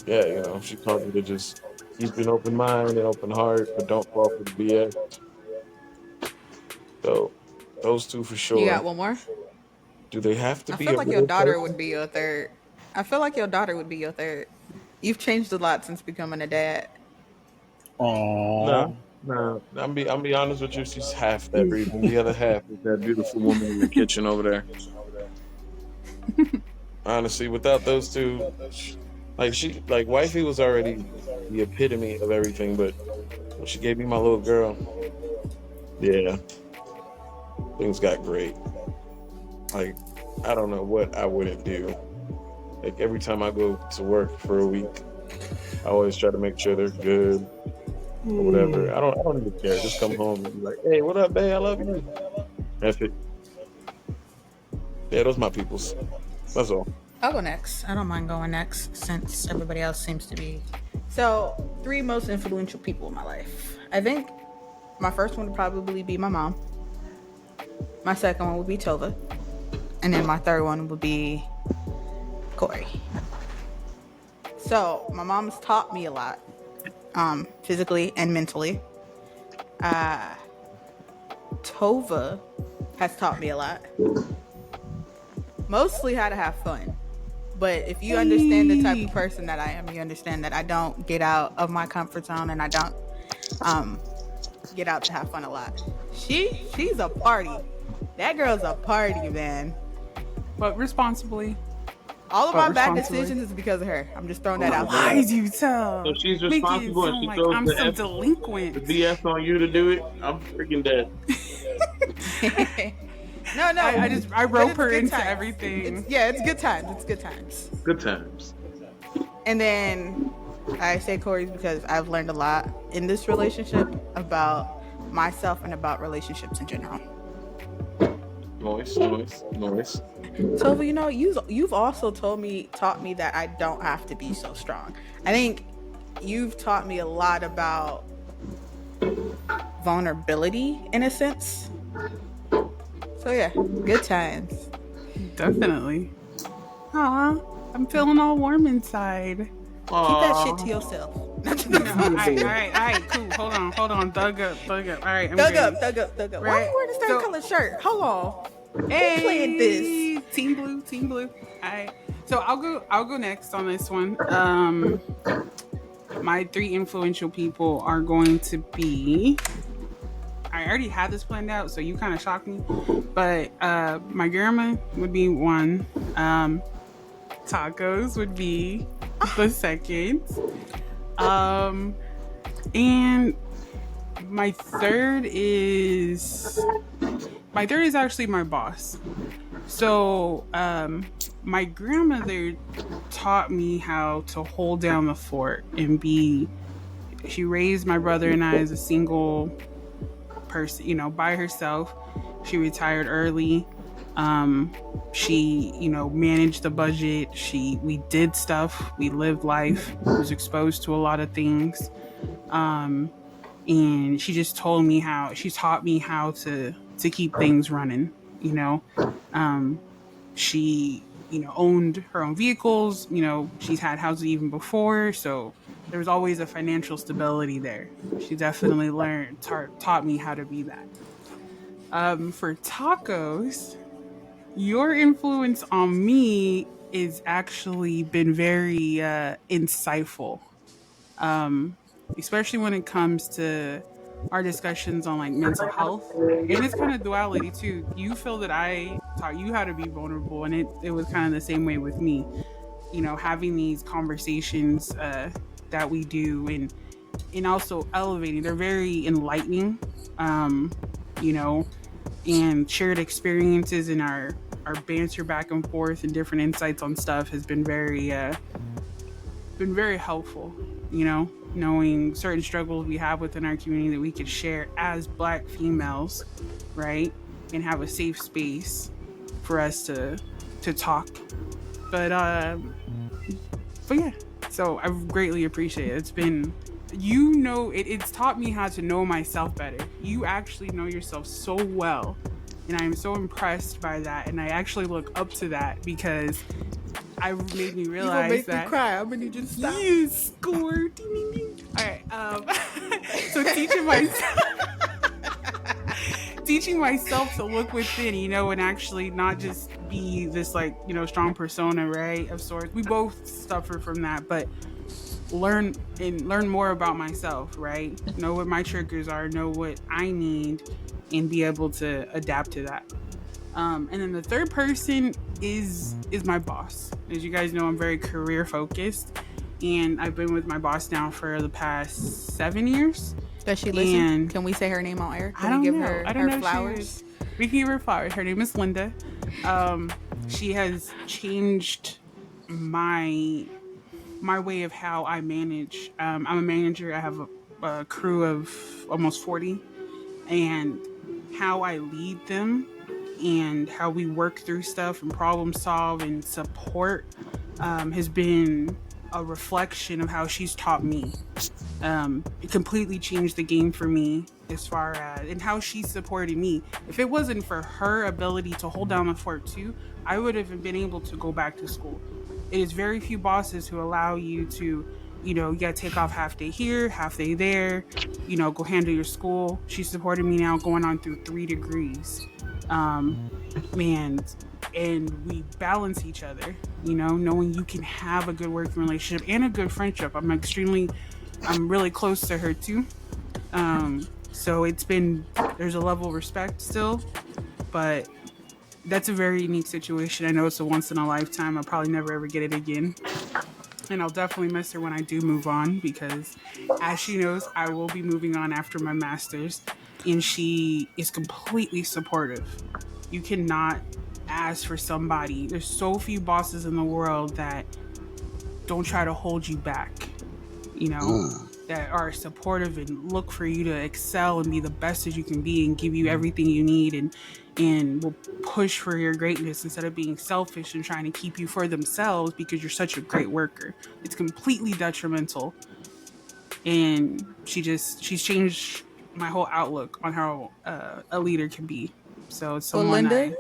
yeah, she taught me to just keep an open mind and open heart, but don't fall for the BS. So those two for You sure. got one more? Do they have to I be feel a like your real daughter would person? be your third. I feel like your daughter would be your third. You've changed a lot since becoming a dad. No, Aww. no. I'm be honest with you. She's half that reason. The other half is that beautiful woman in the kitchen over there. Honestly, without those two, like wifey was already the epitome of everything. But when she gave me my little girl, yeah, things got great. Like I don't know what I wouldn't do. Like every time I go to work for a week, I always try to make sure they're good or whatever. I don't even care. Just come home and be like, hey, what up, babe? I love you. That's it. Yeah, those my peoples. That's all. I'll go next. I don't mind going next since everybody else seems to be. So, 3 most influential people in my life. I think my first one would probably be my mom. My second one would be Tova. And then my third one would be Corey. So, my mom's taught me a lot, physically and mentally. Tova has taught me a lot. Mostly how to have fun. But if you understand the type of person that I am, you understand that I don't get out of my comfort zone and I don't get out to have fun a lot. She's a party. That girl's a party, man. But responsibly. All of But my bad responsibly. decisions is because of her. I'm just throwing that out Why there. do you tell? So she's Make it responsible and sound she like throws I'm the some F- delinquent. the BS on you to do it. I'm freaking dead. No. I but rope it's her good into times. everything. It's good times. It's good times. Good times. And then I say Corey's because I've learned a lot in this relationship about myself and about relationships in general. Noise. Tova, you've also taught me that I don't have to be so strong. I think you've taught me a lot about vulnerability in a sense. So yeah, good times. Definitely. Aw, I'm feeling all warm inside. Keep that shit to yourself. All right, cool. Hold on. Thug up. All right, I'm Thug ready. up. Why are Right. you wearing a certain So- color shirt? Hold on. Hey, playing this. Team blue. All right. So I'll go next on this one. My 3 influential people are going to be. I already had this planned out, so you kind of shocked me. But my grandma would be one. Tacos would be the second. And my third is actually my boss. So my grandmother taught me how to hold down the fort and she raised my brother and I as a single person, by herself. She retired early. She, managed the budget. We did stuff. We lived life. Was exposed to a lot of things. And she just taught me how to keep things running, she, owned her own vehicles, she's had houses even before. So there was always a financial stability there. She definitely taught me how to be that. For tacos, your influence on me is actually been very insightful, especially when it comes to our discussions on like mental health, and it's kind of duality too. You feel that I taught you how to be vulnerable, and it was kind of the same way with me. You know, having these conversations that we do, and also elevating. They're very enlightening, you know, and shared experiences in our banter back and forth and different insights on stuff has been very helpful. You know, knowing certain struggles we have within our community that we could share as Black females, right, and have a safe space for us to talk. But yeah, so I greatly appreciate it. It's been, you know, it's taught me how to know myself better. You actually know yourself so well, and I am so impressed by that, and I actually look up to that because I made me realize gonna make that me cry. I'm gonna need you to stop. you scored. Ding, ding, ding. All right, so teaching myself to look within, you know, and actually not just be this, like, you know, strong persona, right, of sorts. We both suffer from that, but learn more about myself, right? Know what my triggers are, know what I need, and be able to adapt to that. And then the third person is my boss. As you guys know, I'm very career focused, and I've been with my boss now for the past 7 years. Does she listen? And Can we say her name on air? I don't we give know. her I don't know her if she flowers? is. We can give her flowers. Her name is Linda. She has changed my way of how I manage. I'm a manager. I have a crew of almost 40, and how I lead them and how we work through stuff and problem solve and support has been a reflection of how she's taught me. It completely changed the game for me as far as, and how she supported me. If it wasn't for her ability to hold down the fort too, I would have been able to go back to school. It is very few bosses who allow you to, you know, you gotta take off half day here, half day there, you know, go handle your school. She supported me now going on through 3 degrees. And we balance each other, you know, knowing you can have a good working relationship and a good friendship. I'm really close to her too. So there's a level of respect still, but that's a very unique situation. I know it's a once in a lifetime. I'll probably never ever get it again. And I'll definitely miss her when I do move on, because as she knows, I will be moving on after my master's, and she is completely supportive. You cannot ask for somebody. There's so few bosses in the world that don't try to hold you back, you know, that are supportive and look for you to excel and be the best as you can be and give you everything you need, and will push for your greatness instead of being selfish and trying to keep you for themselves because you're such a great worker. It's completely detrimental. And she's changed my whole outlook on how a leader can be. So it's someone Linda,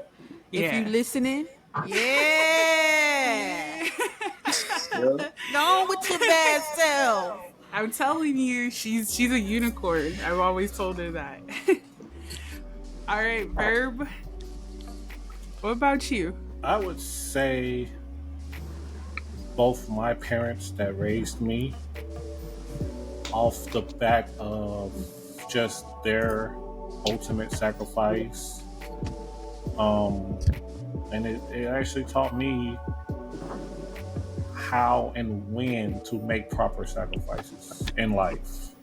yeah. if you listening, yeah. Go on with your bad self. I'm telling you, she's a unicorn. I've always told her that. All right, Verb. What about you? I would say both my parents that raised me, off the back of just their ultimate sacrifice. And it actually taught me how and when to make proper sacrifices in life.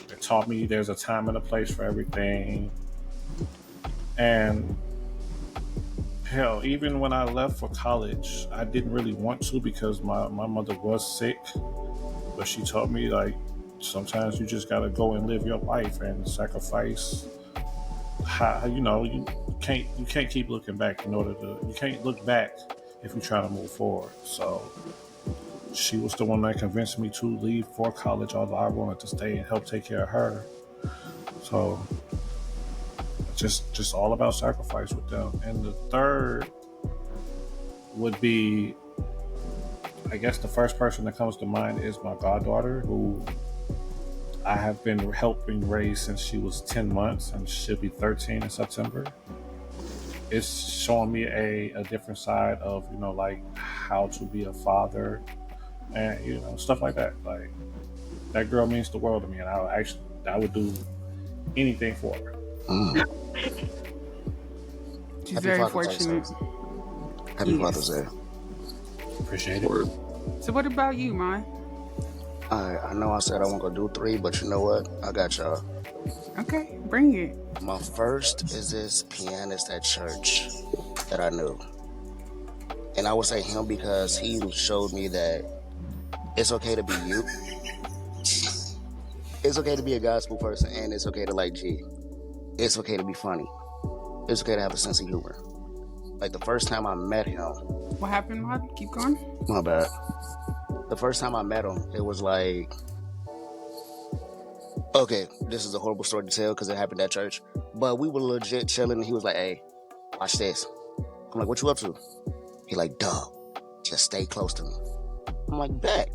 It taught me there's a time and a place for everything. And hell, even when I left for college, I didn't really want to because my mother was sick. But she taught me, like, sometimes you just gotta go and live your life and sacrifice. How, you know, you can't keep looking back you can't look back if you're trying to move forward. So she was the one that convinced me to leave for college, although I wanted to stay and help take care of her. So just all about sacrifice with them. And the third would be, I guess the first person that comes to mind is my goddaughter, who I have been helping raise since she was 10 months, and she'll be 13 in September. It's showing me a different side of, you know, like how to be a father, and stuff like that. Like that girl means the world to me, and I would do anything for her. Mm. She's Happy very Father's Day, fortunate. sir. Happy Father's Day. Appreciate it. Word. So what about you, Mai? Alright, I know I said I won't go do 3, but you know what? I got y'all. Okay, bring it. My first is this pianist at church that I knew. And I would say him because he showed me that it's okay to be you. It's okay to be a gospel person, and it's okay to like G. It's okay to be funny. It's okay to have a sense of humor. Like the first time I met him, What happened, Mod? Keep going. my bad. The first time I met him, it was like, okay, this is a horrible story to tell because it happened at church. But we were legit chilling, and he was like, "Hey, watch this." I'm like, "What you up to?" He like, "Dog, just stay close to me." I'm like, "Bet.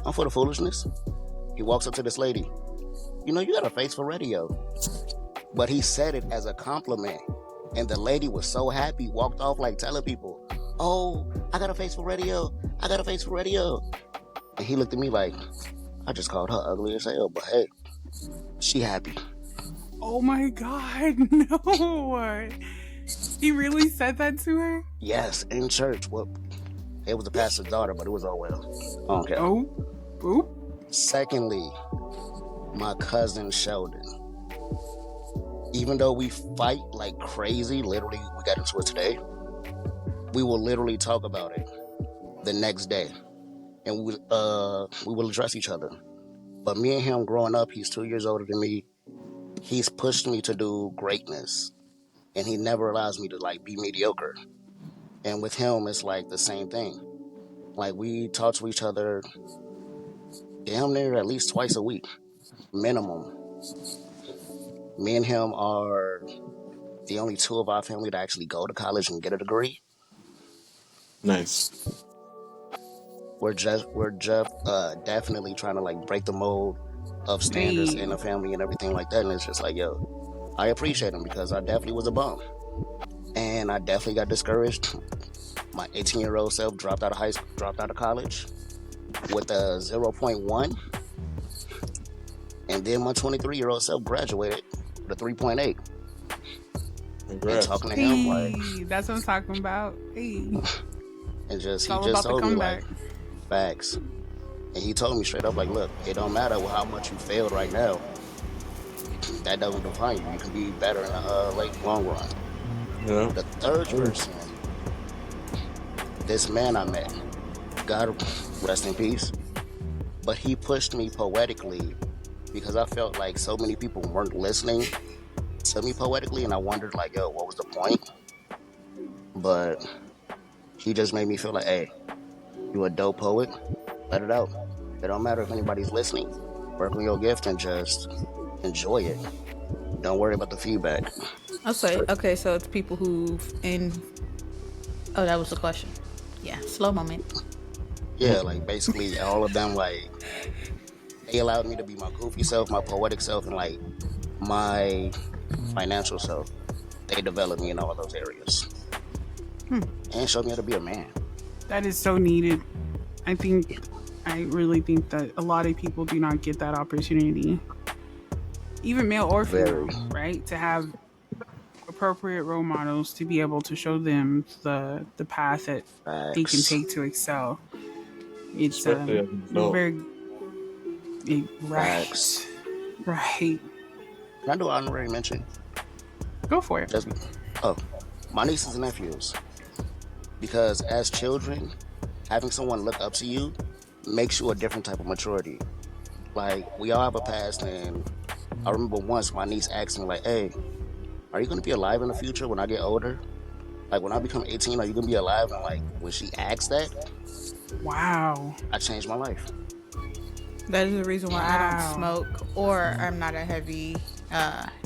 I'm for the foolishness." He walks up to this lady. "You know, you got a face for radio." But he said it as a compliment. And the lady was so happy, walked off like telling people, "Oh, I got a face for radio. I got a face for radio." And he looked at me like, I just called her ugly as hell, but hey, she happy. Oh my God, no! He really said that to her? Yes, in church. Well, it was the pastor's daughter, but it was all well. I don't care. Oh, boop. Secondly, my cousin Sheldon. Even though we fight like crazy, literally, we got into it today, we will literally talk about it the next day. And we will address each other. But me and him growing up, he's 2 years older than me. He's pushed me to do greatness. And he never allows me to like be mediocre. And with him, it's like the same thing. Like we talk to each other damn near at least twice a week, minimum. Me and him are the only two of our family to actually go to college and get a degree. Nice. We're definitely trying to like break the mold of standards in the family and everything like that. And it's just like, yo, I appreciate him because I definitely was a bum. And I definitely got discouraged. My 18-year-old self dropped out of college with a 0.1. And then my 23-year-old self graduated with a 3.8. And Congrats. talking to him like, Hey, that's what I'm talking about. Hey, and just it's he all just about the told me comeback. like facts. And he told me straight up like, look, it don't matter how much you failed right now. That doesn't define you. You can be better in the long run. Yeah. The third person, this man I met, God rest in peace, but he pushed me poetically because I felt like so many people weren't listening to me poetically, and I wondered like, yo, what was the point? But he just made me feel like, hey, you a dope poet, let it out. It don't matter if anybody's listening. Work on your gift and just enjoy it. Don't worry about the feedback. I'll say, okay, so it's people oh, that was the question. Yeah, slow moment. Yeah, like basically all of them, like they allowed me to be my goofy self, my poetic self, and like my financial self. They developed me in all of those areas. And showed me how to be a man. That is so needed. I really think that a lot of people do not get that opportunity. Even male or female, right? To have appropriate role models to be able to show them the path that they can take to excel. It's Especially as an adult. Facts. Right. Can I do an honorary mention? Go for it. My nieces and nephews. Because as children, having someone look up to you makes you a different type of maturity. Like, we all have a past, and I remember once my niece asked me, like, hey, are you going to be alive in the future when I get older? Like, when I become 18, are you going to be alive? And, like, when she asked that, Wow. I changed my life. That is the reason why I Wow. don't smoke or I'm not a heavy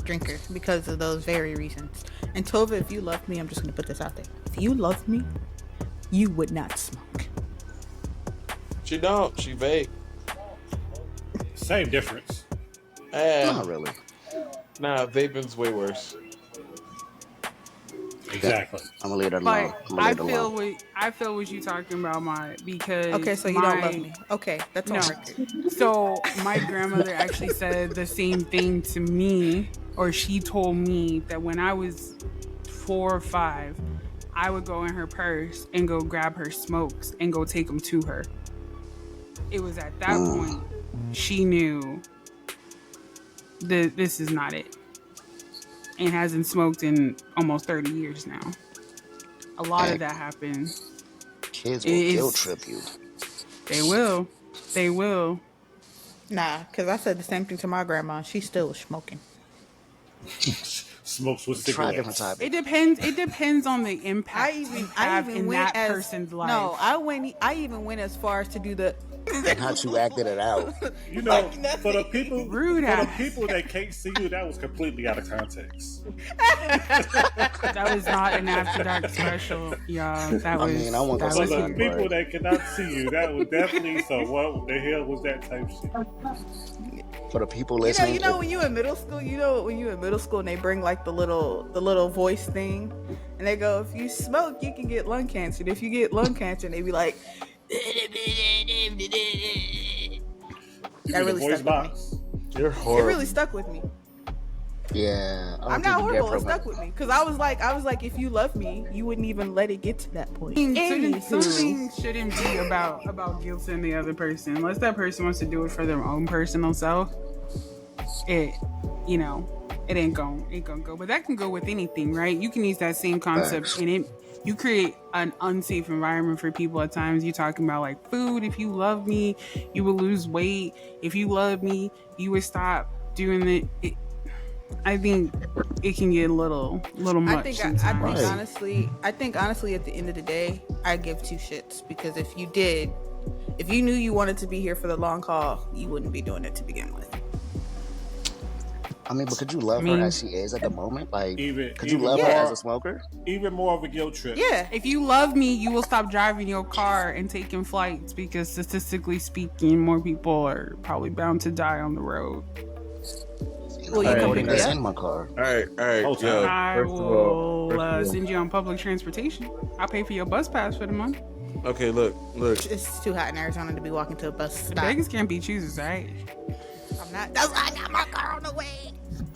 drinker, because of those very reasons. And Tova, if you love me, I'm just going to put this out there. If you love me, you would not smoke. She don't. She vape. Same difference. Not really. Nah, vaping's way worse. Exactly. I'm gonna leave it alone. But I'm gonna I leave it feel alone. what you talking about, my because Okay, so you don't love me. Okay, that's on No. record. So my grandmother actually said the same thing to me, or she told me that when I was 4 or 5, I would go in her purse and go grab her smokes and go take them to her. It was at that point she knew that this is not it, and hasn't smoked in almost 30 years now. A lot of that happened. Kids will guilt trip you. They will. They will. Nah, because I said the same thing to my grandma. She still was smoking. Smokes with Try cigarettes. different type. It depends. It depends on the impact you have in that person's life. No, I even went as far as to do the. And how you acted it out. You know, for the people, Rude for the ass. people that can't see you, that was completely out of context. That was not an After Dark special, y'all. That was. I mean, I won't go that For was see the it. people that cannot see you, that was definitely so. What the hell was that type shit? For the people You know, listening, you know when you in middle school, when you in middle school and they bring like the little voice thing, and they go, if you smoke, you can get lung cancer. And if you get lung cancer, and they be like, that really voice stuck box. with me. You're It horrible. really stuck with me. yeah, I don't I'm think not you get horrible. It from stuck with me because I was like, if you love me, you wouldn't even let it get to that point. Some Anywho. things shouldn't be about guilting the other person, unless that person wants to do it for their own personal self. It ain't gonna go. But that can go with anything, right? You can use that same concept Facts. in it. You create an unsafe environment for people at times. You're talking about like food. If you love me, you will lose weight. If you love me, you would stop doing it. I think it can get a little much. I think sometimes. Right. honestly, at the end of the day, I give two shits because if you knew you wanted to be here for the long haul, you wouldn't be doing it to begin with. I mean, but could you love her as she is at the moment? Like, could you love her as a smoker? Even more of a guilt trip. Yeah. If you love me, you will stop driving your car and taking flights because statistically speaking, more people are probably bound to die on the road. Well, you I can already pick got me up. in my car. All right. Hold Yo, on. I first of all, will send you on public transportation. I'll pay for your bus pass for the month. okay, look. It's too hot in Arizona to be walking to a bus stop. Beggars can't be choosers, right? I'm not. That's why I got my car on the way.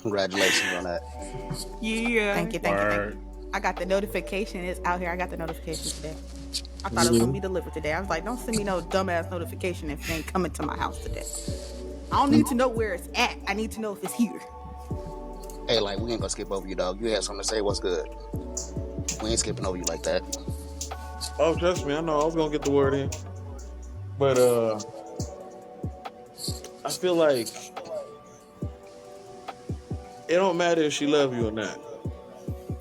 Congratulations on that. Yeah. Thank you. Word. I got the notification. It's out here. I got the notification today. I thought it was gonna be delivered today. I was like, don't send me no dumbass notification if it ain't coming to my house today. I don't need to know where it's at. I need to know if it's here. Hey, like, we ain't gonna skip over you, dog. You had something to say. What's good? We ain't skipping over you like that. Oh, trust me, I know I was gonna get the word in, but I feel like it don't matter if she love you or not.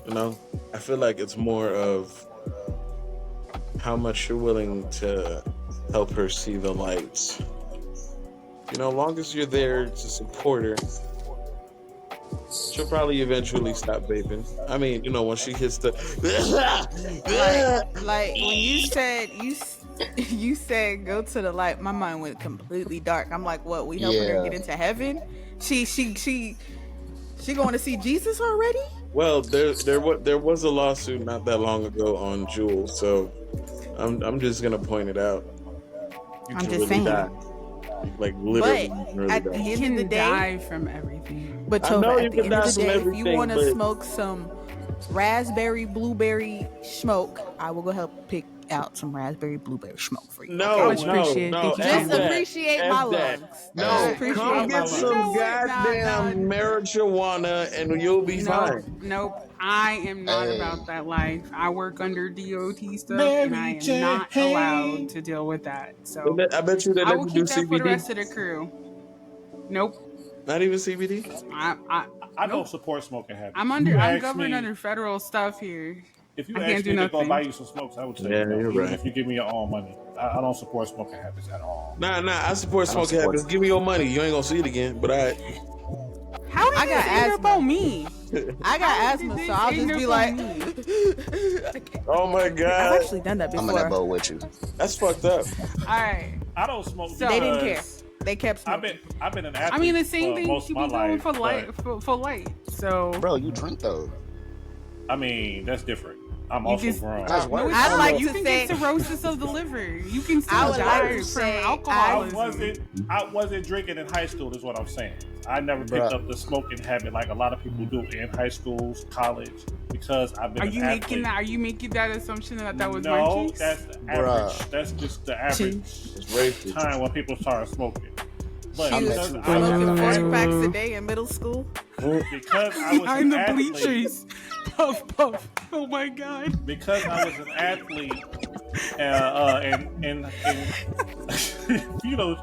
You know, I feel like it's more of how much you're willing to help her see the lights. You know, long as you're there to support her, she'll probably eventually stop vaping. I mean, you know, when she hits the Like when you said go to the light, my mind went completely dark. I'm like, what? We helping her Yeah. get into heaven? She going to see Jesus already? Well, there was a lawsuit not that long ago on Juul, so I'm just gonna point it out. You I'm can just really saying. die. Like literally, But you can really at the die. end You of can the day, die from everything. but I know Tova, you at the can end die of the from day, if you everything, want to but- smoke some raspberry blueberry smoke, I will go help pick out some raspberry blueberry smoke for you. No, Much appreciated. no, Thank you, F Just Thank that. appreciate F my that. lungs. No, Just appreciate come my get lungs. some You know what? goddamn marijuana and you'll be fine. Nope. I am not Hey. about that life. I work under DOT stuff, and I am Mary not Jane. allowed to deal with that. So I bet you they I let will you do keep that for the CBD. rest of the crew. Nope. Not even CBD. I don't support smoking habits. I'm If you ask governed me- under federal stuff here. If you I ask can't do me to go nothing. buy you some smokes, I would say Yeah, no. you're Even right. if you give me your own money, I don't support smoking habits at all. Nah. I support I don't smoking support habits. Give me your money. You ain't gonna see it again. But How did I this got end up asthma. on me? I got How asthma, did so I'll this just end be up like, on I can't. oh my I've god, actually done that I'm in that before. boat with you. that's fucked up. All right. I don't smoke. So- They didn't care. because They kept I've smoking. been an athlete. I mean, the same for thing most of my people doing life, for light. but For light. So Bro, you drink though. I mean, that's different. I'm You also just- grown. That's No, worse. it's I'd not. like You to can say- get cirrhosis of the liver. You can I still would like die to from say alcoholism. I wasn't drinking in high school. Is what I'm saying. I never picked Bruh. up the smoking habit like a lot of people do in high schools, college, because I've been. Are an you athlete. making that? Are you making that assumption that was no, munchies? that's the Bruh. average. That's just the average It's racist. time when people start smoking. But She was because I smoking was 40 an packs a athlete, day in middle school. because I was Behind an the athlete, bleachers. Puff puff. Oh my god. because I was an athlete, and you know,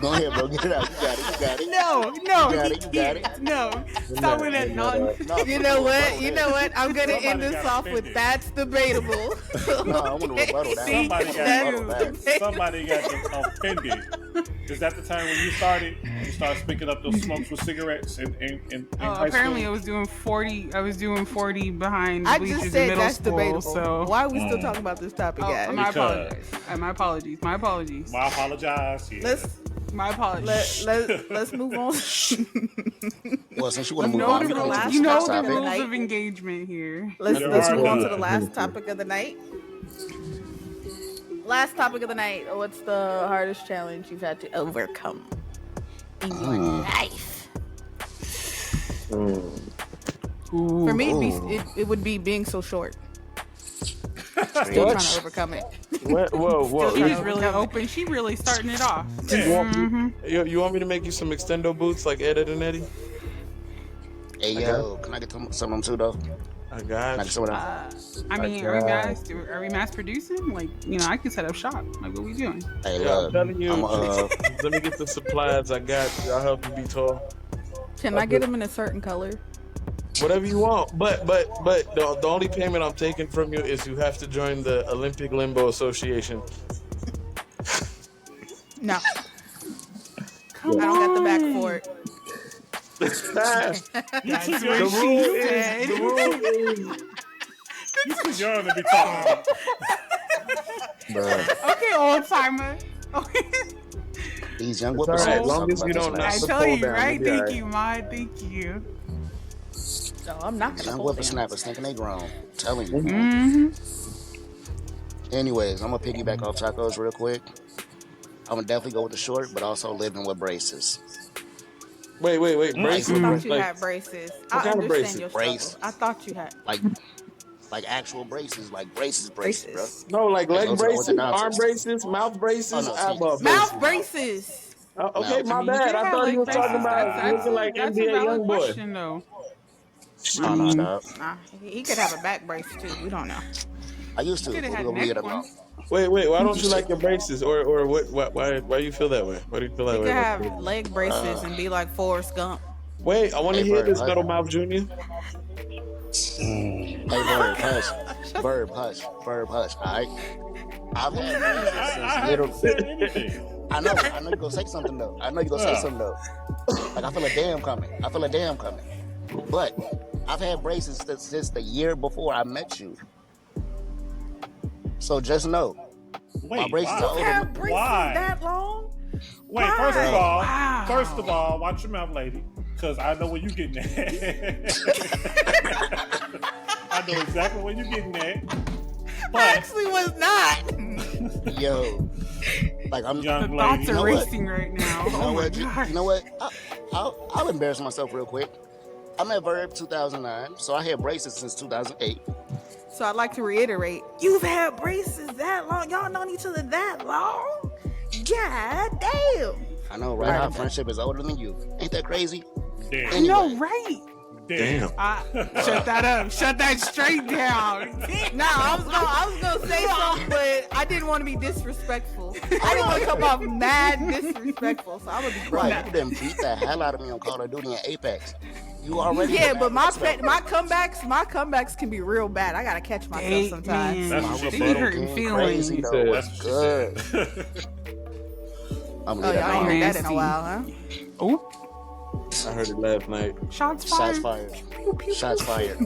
Go ahead, bro. Get it out. You got it. You got it. No, You got it, you got can't. No. Stop with that nonsense. No, You know what? You know what? I'm gonna Somebody end this got off with offended. that's debatable. No, I want to rebuttal that. See? Somebody Rebuttal got that. somebody got offended. Is that the time when you started picking up those smokes with cigarettes in Oh, high apparently school? I was doing 40. I was doing 40 behind the I bleachers just in said middle that's school. debatable. So Why are we still talking about this topic, Oh, guys? my Because- apologies. My apologies. My apologies. I apologize. Yeah. My apologies. Let's move on. Well, since you want to You move know on, the we can last get You to know the the topic. rules Night. of engagement here. Let's There move are on to none. the last topic of the night. Last topic of the night. What's the hardest challenge you've had to overcome in your life? For me, it would be being so short. Still What? trying to overcome it. Whoa. Still She's trying really open. She really starting it off. You want me to make you some extendo boots like Ed, Ed and Eddie? Hey, yo, can I get some of them too, though? I Can I got get you. some of them? I mean, are we mass producing? Like, I can set up shop. Like, what we doing? Hey, Yeah, I'm look, telling you. I'm Let me get the supplies. I got you. I'll help you be tall. Can I get them in a certain color? Whatever you want. But the only payment I'm taking from you is you have to join the Olympic Limbo Association. No. I don't got the back for it. That's The what rule she is, said. the rule is, You too young to be talking. Bruh, Okay, old timer. Okay. these young all right, whippersnappers as long talk as about you this don't man. I knock the tell pole you, down, right? you'll be all Thank right. you, Ma. Thank you. No, I'm not gonna Young hold them. whippersnappers thinking they grown. Telling you. Mm-hmm. Anyways, I'm gonna piggyback off tacos real quick. I'm gonna definitely go with the short, but also living with braces. Wait. Braces. I Braces? thought you Like, had braces. what I kind of understand braces? your Brace. struggle. I thought you had Like actual braces, like braces, bro. braces. no, like leg those are braces, arm orthodontics. braces, mouth braces, Oh, no, see. eyeball braces. Mouth braces. Oh, okay, No. my You bad. can I have thought leg you were talking braces. about looking like That's a NBA valid young boy. question, though. Oh no, stop. Nah, he could have a back brace too. We don't know. I used to. Could have but had we're gonna leave neck it alone. one. Wait. Why don't you like your braces, or what? Why you feel that way? Why do you feel that He way? could about have braces? leg braces and be like Forrest Gump. Wait, I want to Hey, hear Bird, this, Metal Mouth Junior. Hey, Verb, hush. Verb, hush. Verb, hush. All right. I've had braces I since haven't little. said anything. I know you're gonna say something though. Like I feel a damn coming. But I've had braces since the year before I met you. So just know, my Wait, braces are why? older. Have braces Why? that long? Wait, Why? first of all, watch your mouth, lady, because I know where you getting at. I know exactly where you getting at. I But actually was not. Yo, like I'm. young The thoughts lady, are know what? racing right now. You know Oh my what? god. You know what? I'll embarrass myself real quick. I met Verb 2009, so I had braces since 2008. So I'd like to reiterate, you've had braces that long. Y'all known each other that long? God damn. I know, right? Our friendship is older than you. Ain't that crazy? damn, Anyway. No, right? damn. Shut that up. Shut that straight down. Nah, I was gonna say something, but I didn't want to be disrespectful. I didn't want to come off mad disrespectful, so I'm gonna be Right, quiet. you done beat the hell out of me on Call of Duty and Apex. You already Yeah, the but bad stuff. my comebacks can be real bad. I gotta catch myself Hey, sometimes. man. That's My what she They said. be hurting game feelings. crazy He though. said- What's That's good? what she said. I'm Oh, gonna leave y'all that ain't alone. heard that in a Nasty. while, huh? Oh, I heard it last night. shots Shots fired. fired. Shots fired.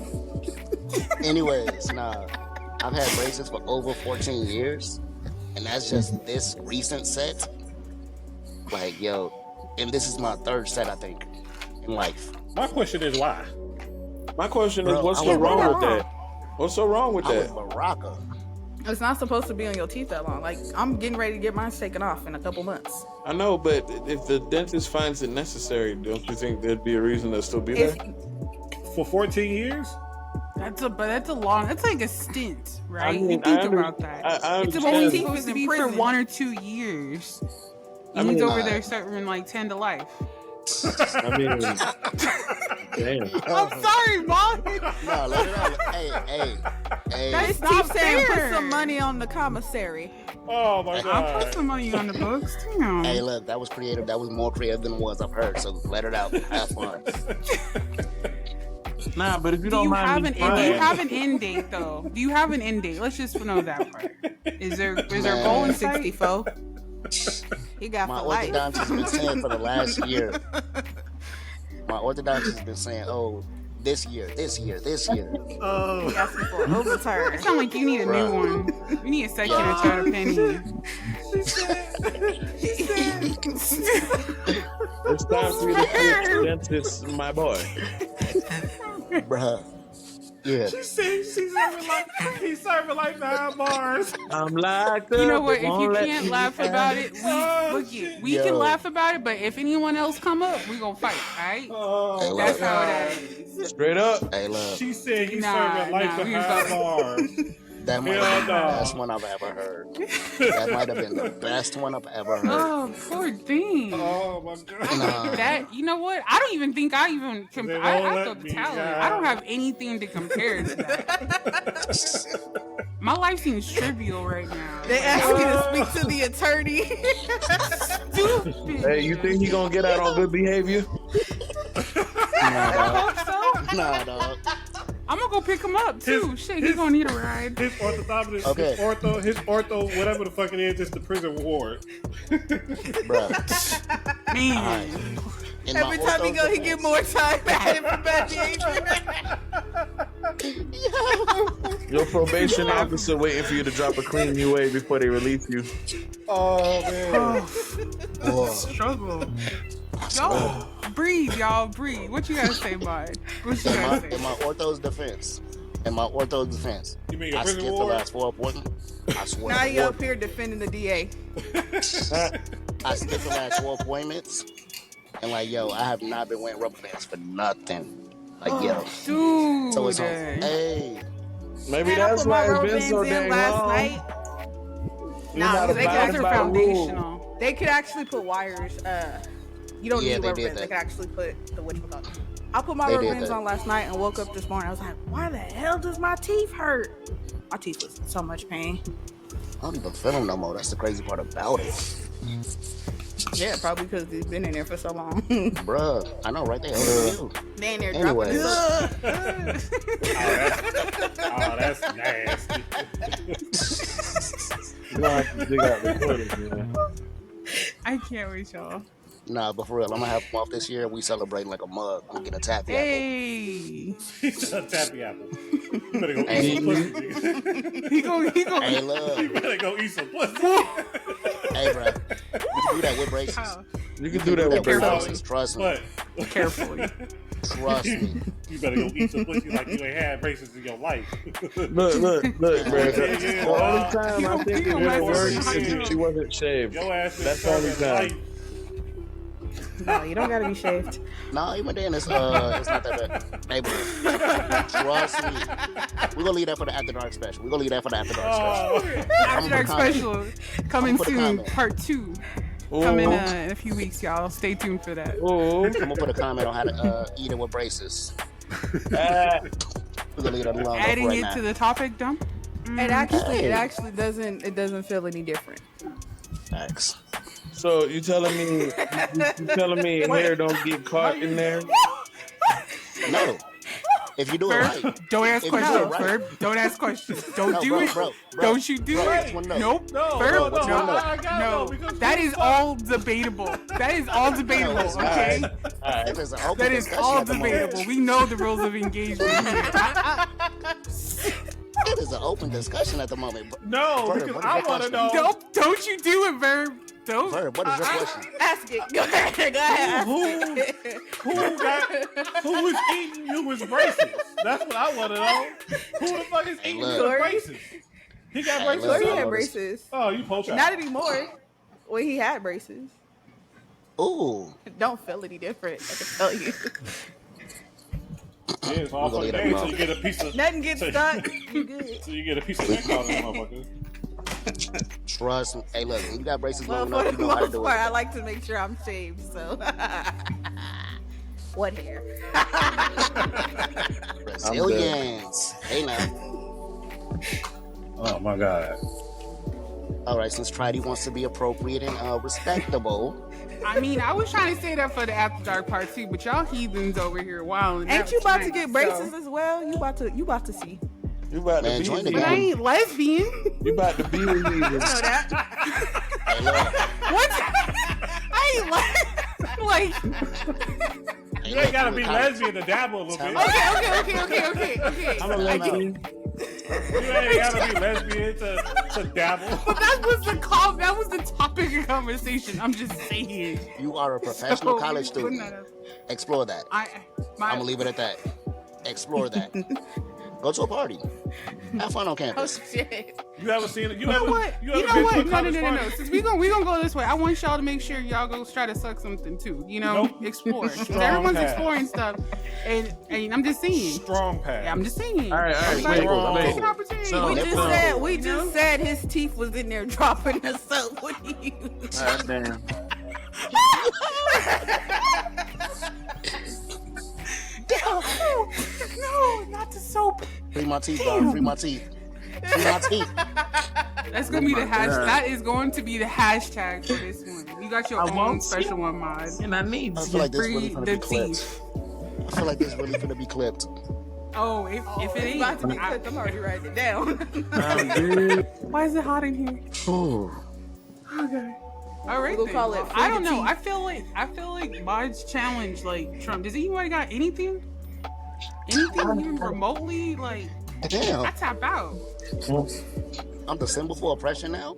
Anyways, nah. I've had braces for over 14 years, and that's just this recent set. Like, yo, and this is my third set, I think, in life. My question is why? My question is, Bro, what's I so was wrong with wrong. that? What's so wrong with I was that? Baraka. It's not supposed to be on your teeth that long. Like, I'm getting ready to get mine taken off in a couple months. I know, but if the dentist finds it necessary, don't you think there'd be a reason to still be there? If For 14 years? That's a long. That's like a stint, right? I mean, you think about that. I It's understand. only Teeth supposed is to in be for prison. 1 or 2 years. I And he's mean, over there serving like 10 to life. I mean, damn. I'm sorry, Mom. No, let it out. Hey. That's not Steve saying fair. put some money on the commissary. Oh my I'll put god. some money on the books. Damn. Hey, look, that was creative. That was more creative than it was I've heard. So let it out. Have fun. Nah, but if you Do don't you mind have me an trying- do you have an end date though? Do you have an end date? Let's just know that part. Is there a Man. goal in 64. sight? He got My for life. orthodontist has been saying for the last year. My orthodontist has been saying, "Oh, this year." Oh. He asking for an overturn. It sounds like you need a new one. You need a second or third opinion. It's time for you to switch dentist, my boy. Bruh. Yeah. She said he's serving like 9 bars. I'm like, You know what? If you can't laugh about it, we Yo. can laugh about it. But if anyone else come up, we gonna fight. All right? Oh, That's look. how it is. Straight up. Hey, look. she said he's Nah, serving like nah, we was 9 talking- bars. That might Hell have been no. the best one I've ever heard. That might have been the best one I've ever heard. Oh, poor thing. Oh my god. Nah. That you know what? I don't even think I even They I won't have let the me talent. down. I don't have anything to compare to that. My life seems trivial right now. They asked me to speak to the attorney. Stupid. Hey, you think he gonna get out on good behavior? Nah, dog. So, Nah, dog. I'm gonna go pick him up too. Shit, he's gonna need a ride. His orthodontist, Okay. his ortho, whatever the fuck it is the prison ward. Bruh. Man. Alright. In Every my time he ortho's go, he get defense- more time added for bad behavior. Your probation officer waiting for you to drop a clean UA before they release you. Oh man. Boy. Struggle. Yo, breathe, y'all, breathe. What you gotta say, bud? What you gotta say? In my ortho's defense. You mean your I prison skipped the ward? last 4 appointments. I swear. Now to you God. up here defending the DA. I skipped the last 4 appointments. And like, yo, I have not been wearing rubber bands for nothing. Like, yo. Dude. So it's on. Hey. Maybe Man, I that's put my why it's rubber been so bands in dang last long. night. You're Nah, not they Those abiding are by the rule. foundational. They could actually put wires. You don't Yeah, need they rubber did bands. They that. could actually put the whatchamacallit. I put my They rubber did bands that. on last night and woke up this morning. I was like, why the hell does my teeth hurt? My teeth was in so much pain. I don't even feel them no more. That's the crazy part about it. Yeah, probably because they've been in there for so long. Bruh. I know, right there. You. they in there Anyway. dropping. Oh, that's nasty. You gonna have to dig out the footage, man. I can't wait, y'all. Nah, but for real, I'm gonna have them off this year. We celebrating like a mug. I'm getting a taffy Hey. He's a tappy apple. You better go Hey. eat some pussy. He go. apple. Hey, You look. better go eat some pussy. Hey, bruh. You can do that with braces. How? You can do that with with braces. braces. Trust me. But Carefully. Trust me. you better go eat some pussy like you ain't had braces in your life. Look, bro. Yeah, The only time You I don't- think you it don't would mess have with worked me. is if she wasn't shaved. Your ass is That's the only serving life. time. No, you don't gotta be shaved. Nah, even then, it's not that bad. Hey, bro. Trust me. We're gonna leave that for the After Dark special. We're gonna leave that for the After Dark special. Oh, After Dark special coming put a soon, comment. part 2. Ooh. Coming in a few weeks, y'all. Stay tuned for that. Ooh. I'm gonna put a comment on how to eat it with braces. Ah. We're gonna leave that alone though, Adding for right it now. to the topic, dump. It actually, Hey. it doesn't feel any different. Thanks. So you telling me hair don't get caught in there? No. If you do it Ferb, right. don't ask If you do questions. it right. Ferb, don't ask questions. Don't No, do bro, it. bro. Don't you do Bro, it? which one no? Nope. no, Ferb, no, no. I gotta know, because That you is fuck- all debatable. That is all debatable. it's not. Okay. Alright. If it's an open That is discussion all at the moment. debatable. We know the rules of engagement here. It is an open discussion at the moment. No, Verb, because what is I your want to question? know Don't you do it, Verb. Don't. Verb, what is your question? Ask it. Go ahead. Go ahead. who is eating you with braces. That's what I want to know. Who the fuck is eating you look. with braces? He got Hey, braces. look. He too? had braces. Oh, you poach out. Not anymore. When he had braces. Ooh. Don't feel any different. I can tell you. Yeah, it's all We gonna fucking let day him until know. you get a piece of. Nothing gets so- stuck. You good. So you get a piece of neck out of that motherfucker. Trust me. Hey, look, when you got braces Well, long for enough, the you know how to most do part, I it. like to make sure I'm shaved. So, what hair? Brazilians. Hey, now. Oh my god. All right, since Tridey wants to be appropriate and respectable, I mean, I was trying to say that for the after dark part too, but y'all heathens over here wilding. Ain't out you about to tonight, get braces so- as well? You about to see. You about Man, to be join the with But I gang. me. ain't lesbian. You about to be with me. You know that? hey, look. What? I ain't like. Hey, You look, ain't gotta you be in college. lesbian to dabble a little bit. Okay. I'm a I get it. lesbian. You ain't gotta be lesbian to dabble. But that was the topic of conversation. I'm just saying. You are a professional So, college putting student. that up. Explore that. I I'm gonna leave it at that. Explore that. Go to a party. Have fun on Oh campus. shit! You ever seen it? You know what? You You ever know been what? to a No. college party? Since we gonna go this way, I want y'all to make sure y'all go try to suck something too. You know, Nope. explore. 'Cause Strong everyone's pass. exploring stuff, and I'm just saying. Strong pass. Yeah, I'm just saying. All right, Everybody wait, take wait. an opportunity. So- We Never just know. said we You know? just said his teeth was in there dropping the soap. What do you? God damn. No, not the soap. Free my teeth, dog. Free my teeth. Free my teeth. That's gonna be the my hash. God. That is going to be the hashtag for this one. You got your I own won't special one, Mod. And I need I feel like this Free really gonna the be clipped. teeth. I feel like this really gonna be clipped. Oh, if it It's ain't, about to be I- clipped. I'm already writing it down. why is it hot in here? Ooh. Okay. All right. We'll then. call it I don't free know. the I feel like Mod's challenge, like Trump. Does anybody got anything? Anything even remotely? Like I Damn. tap out. I'm the symbol for oppression now?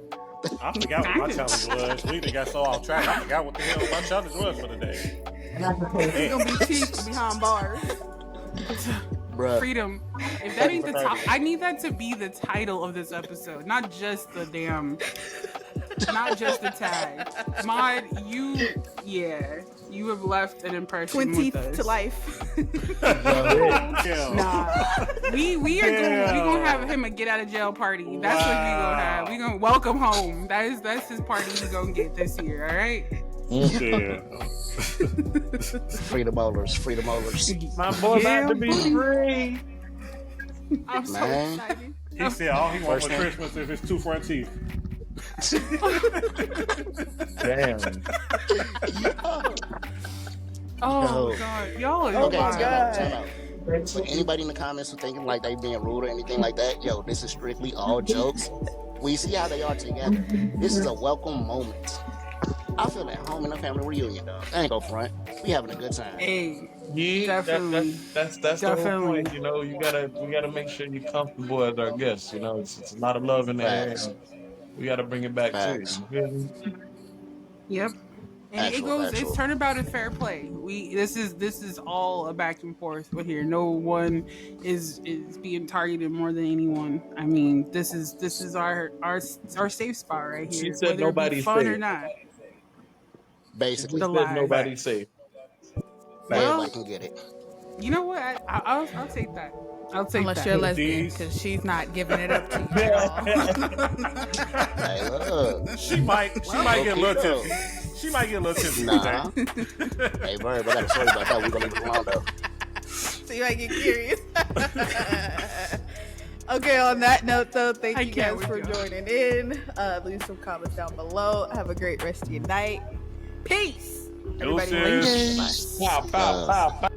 I forgot what my challenge was. We done got so off track. I forgot what the hell my challenge was for the day. It's gonna be teeth behind bars. Bruh. Freedom. If that ain't the top, I need that to be the title of this episode, not just the damn, not just the tag. Mod, you have left an impression Twin with teeth us. to life. Yeah. Nah, we gonna have him a get out of jail party. That's what we gonna have. We gonna welcome home. That's his party he gonna get this year. All right. Yeah. Freedom molars. Freedom molars. my boy about to be free. I'm so Man. excited. He said all he wants First for thing. Christmas is his two front teeth. Damn. Oh Yo. God, y'all are Okay, wild. time out. So anybody in the comments who thinking like they being rude or anything like that, yo, this is strictly all jokes. We see how they are together. This is a welcome moment. I feel at home in a family reunion, dog. I ain't go front. We having a good time. Hey, Yeah, Definitely. that's the whole Definitely. point. You know, we gotta make sure you're comfortable as our guests. You know, it's a lot of love in the air. Facts. We gotta bring it back Facts. to you. You feel me? yep. And it Factual, goes. factual. It's turnabout and fair play. This is all a back and forth with here. No one is being targeted more than anyone. I mean, this is our safe spot right here. She said whether it be nobody's fun safe. or not. Basically, She The said lie. nobody's safe. Well- everybody can get it. You know what? I'll take that. I'll take Unless that. you're lesbian, These- because she's not giving it up to you at all. Hey, look. She might get a little okay, tipsy. She might get a little tipsy Nah. today. Hey, Verb, I got a story about that. We're gonna leave it alone though. So you might get curious. Okay, on that note, though, thank I you can't guys for with y'all. joining in. Leave some comments down below. Have a great rest of your night. Peace. Everybody, Deuces. later. Pow, pow, pow, pow.